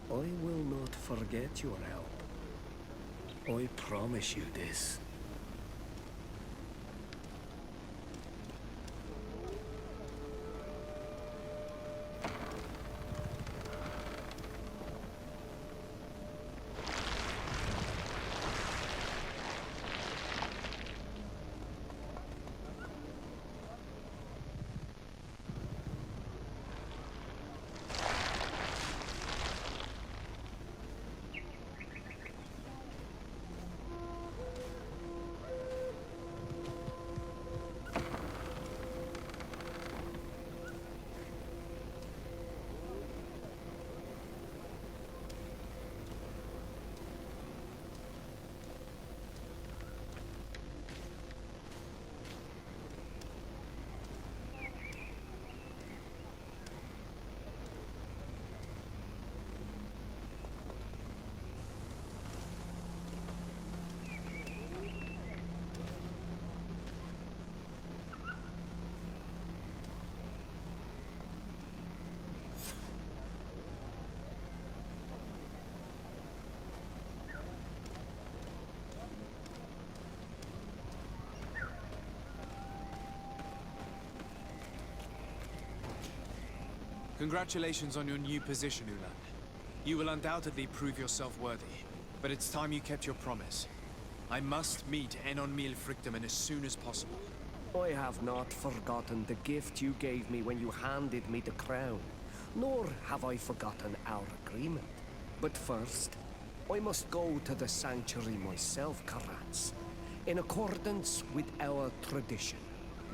I will not forget your help. I promise you this. Congratulations on your new position, Ulan. You will undoubtedly prove yourself worthy, but it's time you kept your promise. I must meet Enon Milfrictiman as soon as possible. I have not forgotten the gift you gave me when you handed me the crown, nor have I forgotten our agreement. But first, I must go to the sanctuary myself, Karats. In accordance with our tradition,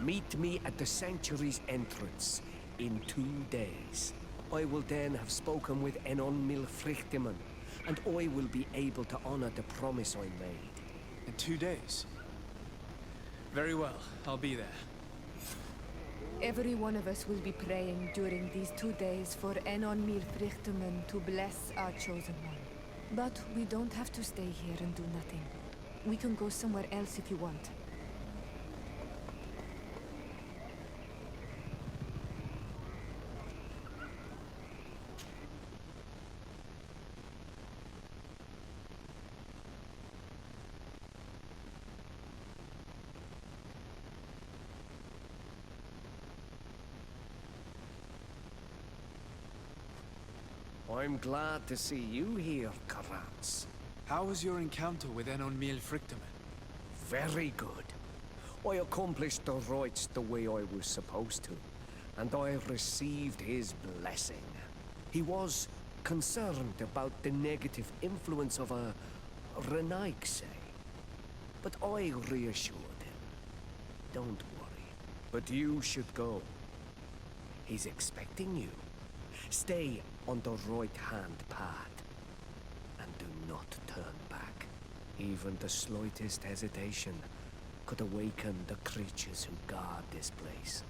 meet me at the sanctuary's entrance in 2 days. I will then have spoken with Enon Milfrictiman, and I will be able to honor the promise I made. In 2 days? Very well, I'll be there. Every one of us will be praying during these 2 days for Enon Milfrictiman to bless our chosen one. But we don't have to stay here and do nothing. We can go somewhere else if you want. I'm glad to see you here, Karats. How was your encounter with Enon Milfrictiman? Very good. I accomplished the rites the way I was supposed to, and I received his blessing. He was concerned about the negative influence of a Renaik, say. But I reassured him. Don't worry. But you should go. He's expecting you. Stay on the right-hand path, and do not turn back. Even the slightest hesitation could awaken the creatures who guard this place.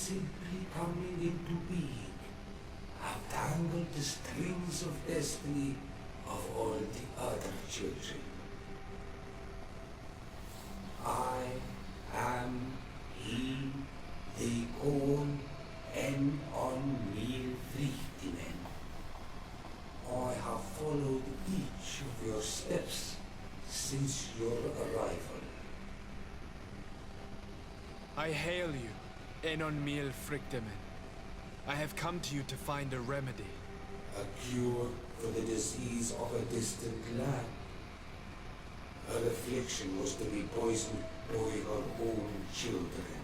simply coming into being, have tangled the strings of destiny of all the other children. I am he they call en on mil vliegtimen. I have followed each of your steps since your arrival. I hail you, Enon Mil Frictimen. I have come to you to find a remedy. A cure for the disease of a distant land. Her affliction was to be poisoned by her own children.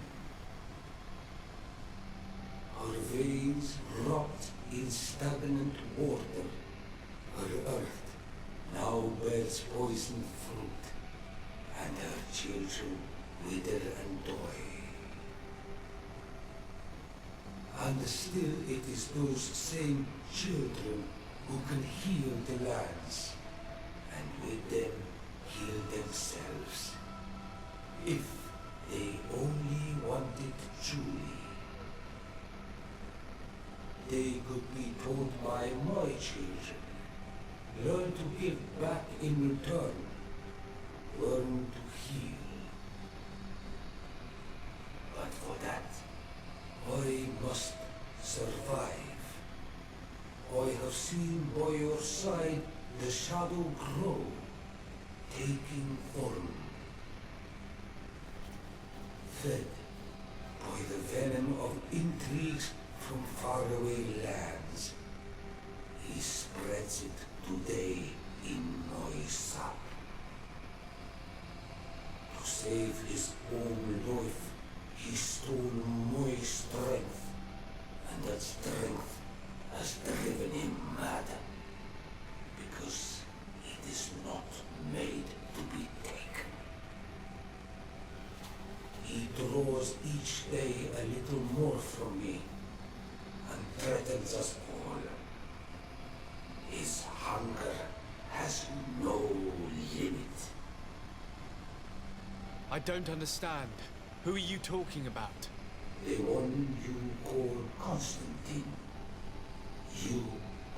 Her veins rot in stagnant water. Her earth now bears poisoned fruit, and her children wither and die. And still it is those same children who can heal the lands, and with them heal themselves, if they only wanted truly. They could be taught by my children, learn to give back in return, learn to heal. But for that, I must survive. I have seen by your side the shadow grow, taking form. Fed by the venom of intrigues from faraway lands, he spreads it today in my sap. To save his own life, he stole my strength, and that strength has driven him mad, because it is not made to be taken. He draws each day a little more from me, and threatens us all. His hunger has no limit. I don't understand. Who are you talking about? The one you call Constantine. You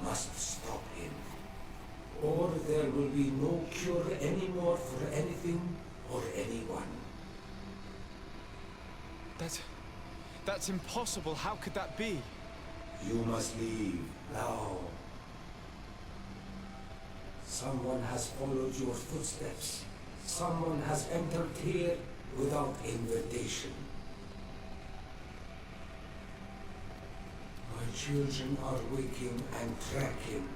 must stop him, or there will be no cure anymore for anything or anyone. That's impossible. How could that be? You must leave now. Someone has followed your footsteps. Someone has entered here without invitation. My children are waking and tracking.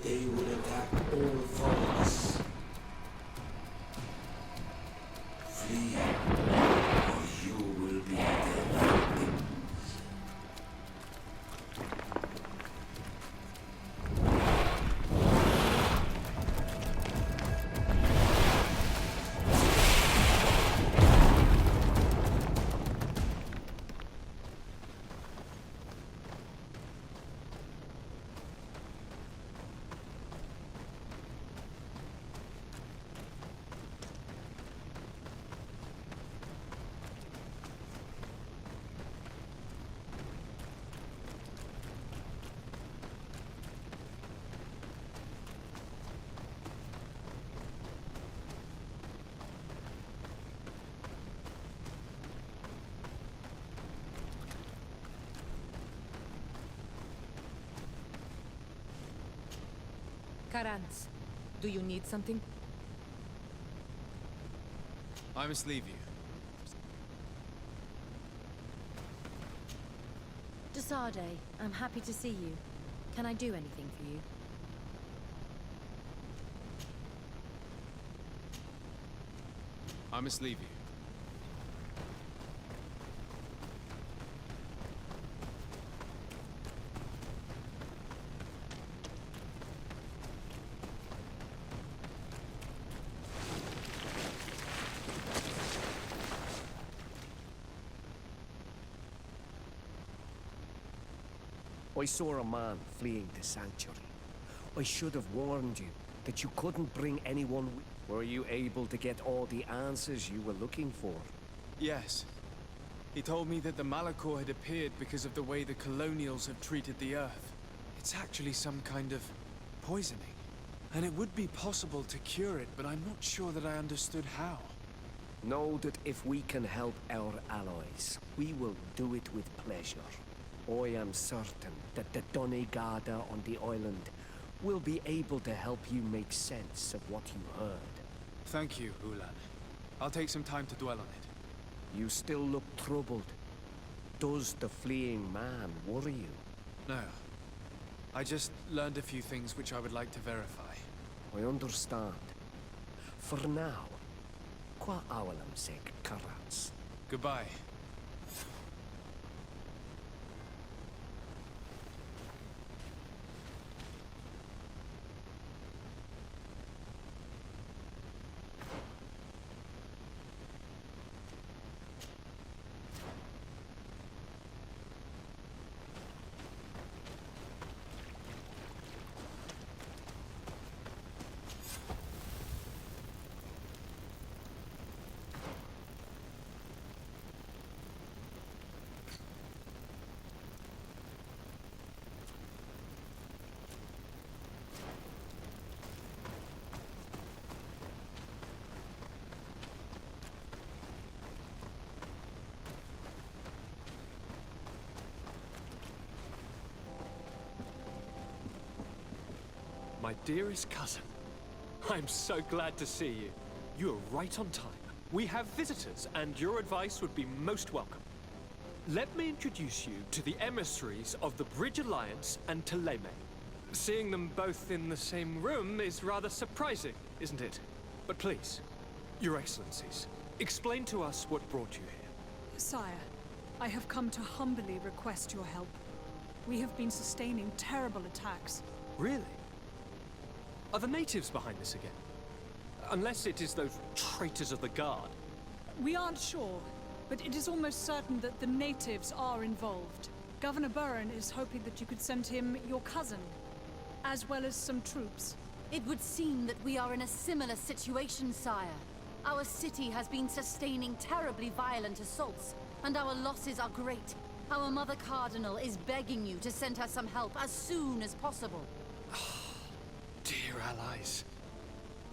They will attack all foreigners. Flee, or you will be their victims. Karans, do you need something? I must leave you. Desade, I'm happy to see you. Can I do anything for you? I must leave you. I saw a man fleeing the sanctuary. I should have warned you that you couldn't bring anyone with. Were you able to get all the answers you were looking for? Yes. He told me that the Malachor had appeared because of the way the colonials have treated the Earth. It's actually some kind of poisoning. And it would be possible to cure it, but I'm not sure that I understood how. Know that if we can help our allies, we will do it with pleasure. I am certain that the Donegada on the island will be able to help you make sense of what you heard. Thank you, Ulan. I'll take some time to dwell on it. You still look troubled. Does the fleeing man worry you? No. I just learned a few things which I would like to verify. I understand. For now, qua awalam sek karats. Goodbye. My dearest cousin, I'm so glad to see you. You are right on time. We have visitors, and your advice would be most welcome. Let me introduce you to the emissaries of the Bridge Alliance and Teleme. Seeing them both in the same room is rather surprising, isn't it? But please, Your Excellencies, explain to us what brought you here. Sire, I have come to humbly request your help. We have been sustaining terrible attacks. Really? Are the natives behind this again? Unless it is those traitors of the Guard. We aren't sure, but it is almost certain that the natives are involved. Governor Burren is hoping that you could send him your cousin, as well as some troops. It would seem that we are in a similar situation, sire. Our city has been sustaining terribly violent assaults, and our losses are great. Our Mother Cardinal is begging you to send her some help as soon as possible. Dear allies,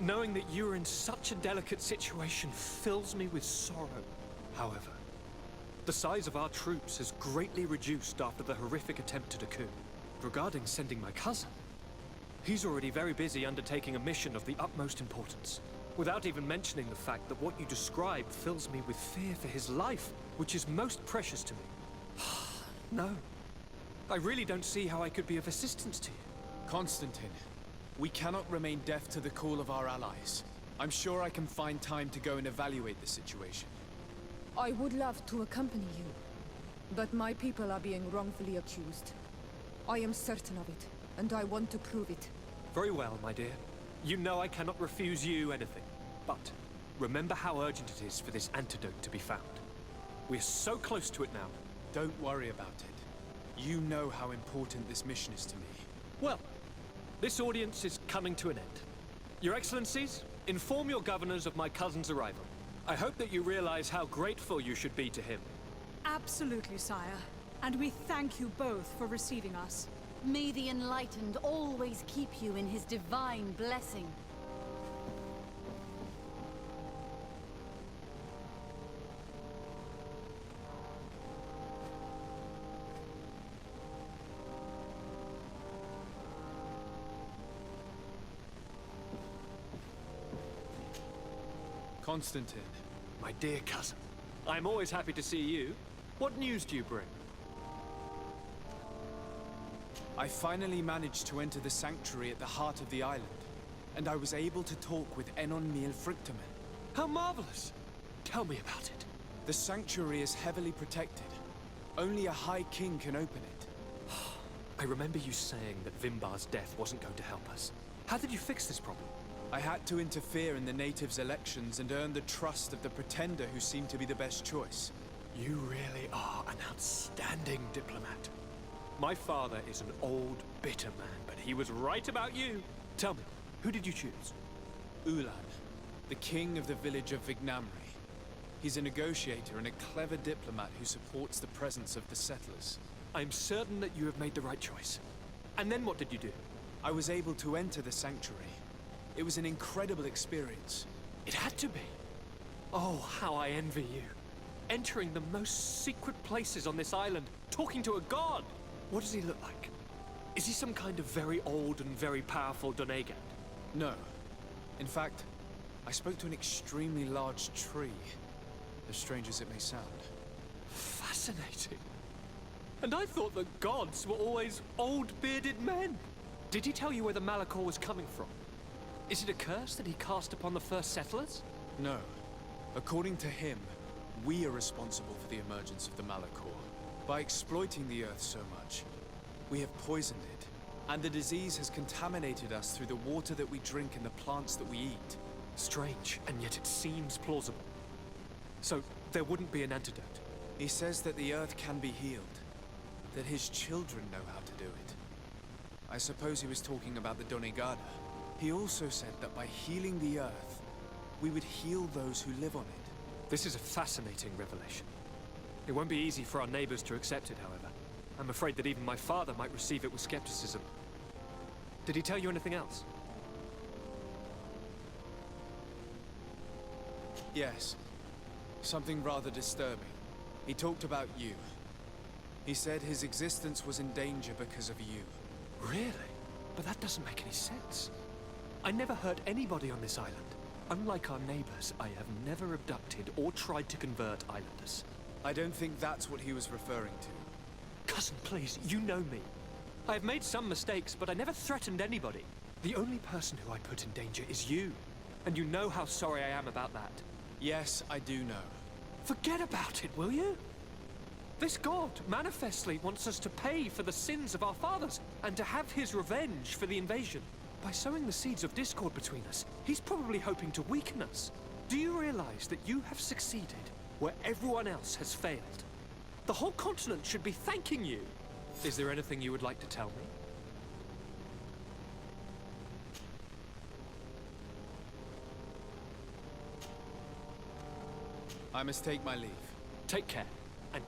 knowing that you are in such a delicate situation fills me with sorrow. However, the size of our troops has greatly reduced after the horrific attempt at a coup. Regarding sending my cousin, he's already very busy undertaking a mission of the utmost importance, without even mentioning the fact that what you describe fills me with fear for his life, which is most precious to me. No, I really don't see how I could be of assistance to you. Constantine. We cannot remain deaf to the call of our allies. I'm sure I can find time to go and evaluate the situation. I would love to accompany you, but my people are being wrongfully accused. I am certain of it, and I want to prove it. Very well, my dear. You know I cannot refuse you anything. But remember how urgent it is for this antidote to be found. We're so close to it now. Don't worry about it. You know how important this mission is to me. Well, this audience is coming to an end. Your Excellencies, inform your governors of my cousin's arrival. I hope that you realize how grateful you should be to him. Absolutely, sire. And we thank you both for receiving us. May the Enlightened always keep you in his divine blessing. Constantine. My dear cousin, I'm always happy to see you. What news do you bring? I finally managed to enter the sanctuary at the heart of the island, and I was able to talk with Enon Miel Frictamen. How marvelous! Tell me about it. The sanctuary is heavily protected. Only a High King can open it. I remember you saying that Vimbar's death wasn't going to help us. How did you fix this problem? I had to interfere in the natives' elections and earn the trust of the pretender who seemed to be the best choice. You really are an outstanding diplomat. My father is an old, bitter man, but he was right about you. Tell me, who did you choose? Ulan, the king of the village of Vignamri. He's a negotiator and a clever diplomat who supports the presence of the settlers. I'm certain that you have made the right choice. And then what did you do? I was able to enter the sanctuary. It was an incredible experience. It had to be. Oh, how I envy you. Entering the most secret places on this island, talking to a god! What does he look like? Is he some kind of very old and very powerful Donegan? No. In fact, I spoke to an extremely large tree, as strange as it may sound. Fascinating. And I thought the gods were always old bearded men. Did he tell you where the Malachor was coming from? Is it a curse that he cast upon the first settlers? No. According to him, we are responsible for the emergence of the Malachor. By exploiting the Earth so much, we have poisoned it. And the disease has contaminated us through the water that we drink and the plants that we eat. Strange, and yet it seems plausible. So, there wouldn't be an antidote? He says that the Earth can be healed. That his children know how to do it. I suppose he was talking about the Donegada. He also said that by healing the Earth, we would heal those who live on it. This is a fascinating revelation. It won't be easy for our neighbors to accept it, however. I'm afraid that even my father might receive it with skepticism. Did he tell you anything else? Yes. Something rather disturbing. He talked about you. He said his existence was in danger because of you. Really? But that doesn't make any sense. I never hurt anybody on this island. Unlike our neighbors, I have never abducted or tried to convert islanders. I don't think that's what he was referring to. Cousin, please, you know me. I have made some mistakes, but I never threatened anybody. The only person who I put in danger is you. And you know how sorry I am about that. Yes, I do know. Forget about it, will you? This god manifestly wants us to pay for the sins of our fathers and to have his revenge for the invasion. By sowing the seeds of discord between us, he's probably hoping to weaken us. Do you realize that you have succeeded where everyone else has failed? The whole continent should be thanking you. Is there anything you would like to tell me? I must take my leave. Take care, and...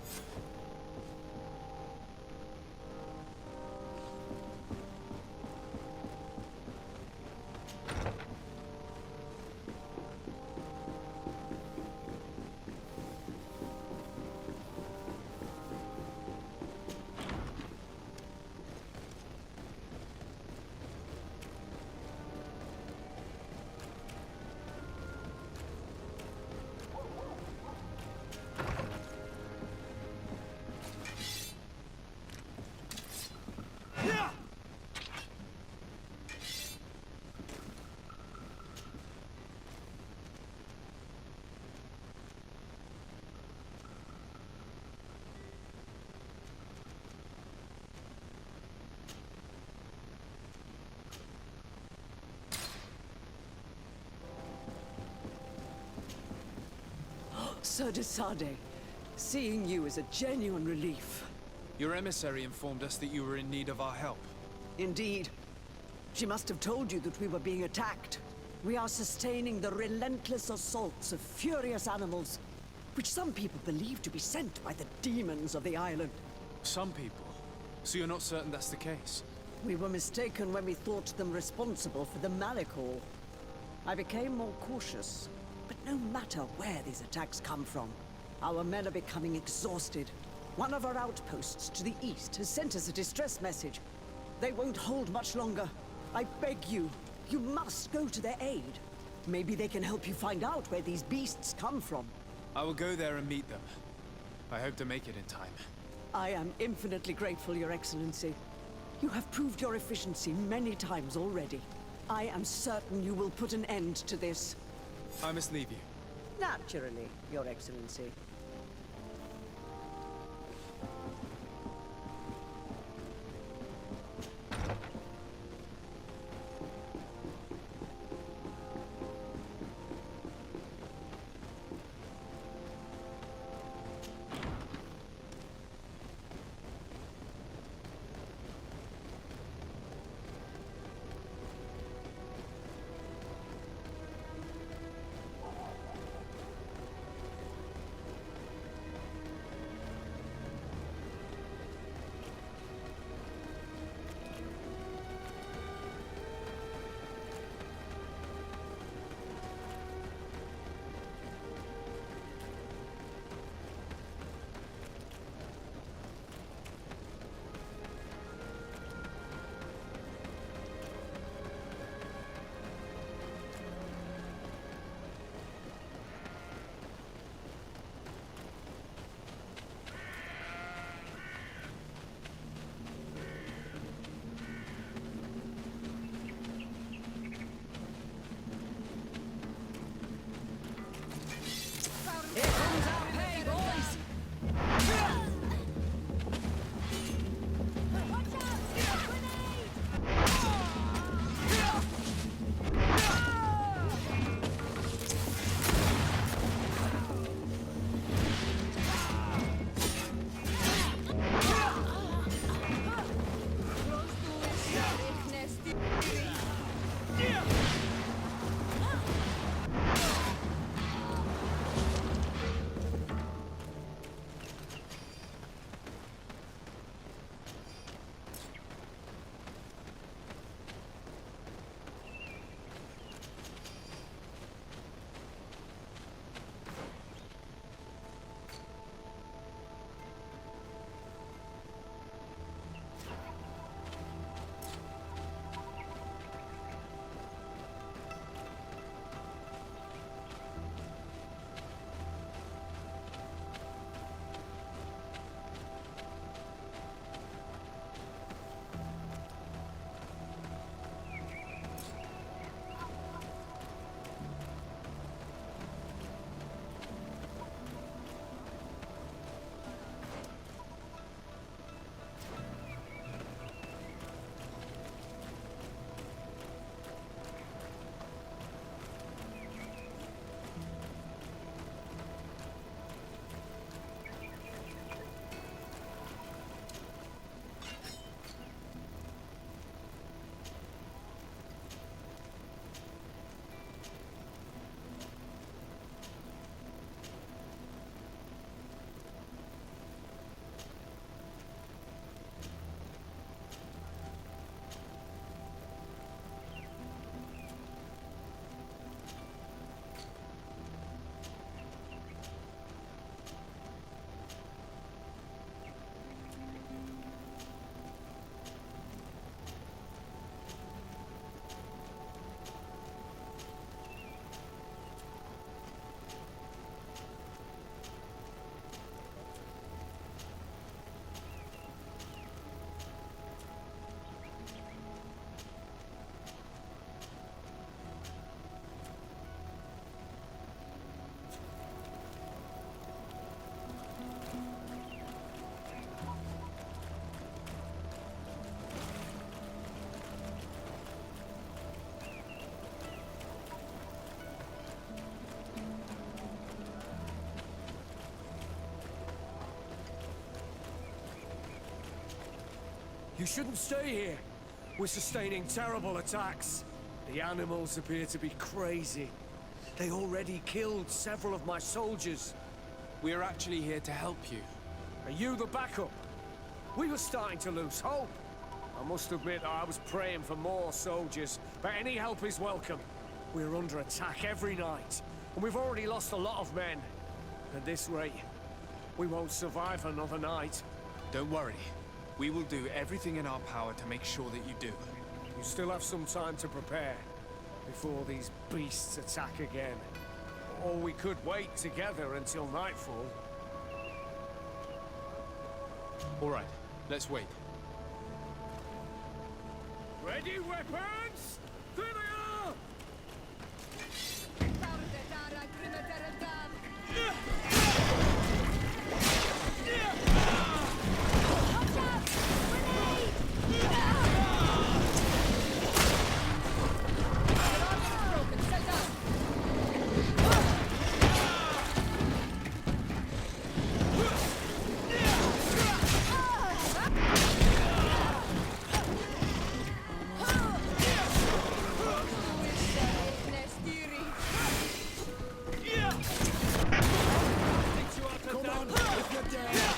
Sir de Sade, seeing you is a genuine relief. Your emissary informed us that you were in need of our help. Indeed. She must have told you that we were being attacked. We are sustaining the relentless assaults of furious animals, which some people believe to be sent by the demons of the island. Some people? So you're not certain that's the case? We were mistaken when we thought them responsible for the Malachor. I became more cautious. But no matter where these attacks come from, our men are becoming exhausted. One of our outposts to the east has sent us a distress message. They won't hold much longer. I beg you, you must go to their aid. Maybe they can help you find out where these beasts come from. I will go there and meet them. I hope to make it in time. I am infinitely grateful, Your Excellency. You have proved your efficiency many times already. I am certain you will put an end to this. I must leave you. Naturally, Your Excellency. You shouldn't stay here. We're sustaining terrible attacks. The animals appear to be crazy. They already killed several of my soldiers. We are actually here to help you. Are you the backup? We were starting to lose hope. I must admit I was praying for more soldiers, but any help is welcome. We're under attack every night, and we've already lost a lot of men. At this rate, we won't survive another night. Don't worry. We will do everything in our power to make sure that you do. You still have some time to prepare, before these beasts attack again. Or we could wait together until nightfall. All right, let's wait. Ready, weapons? There they are! Come on, if you're dead.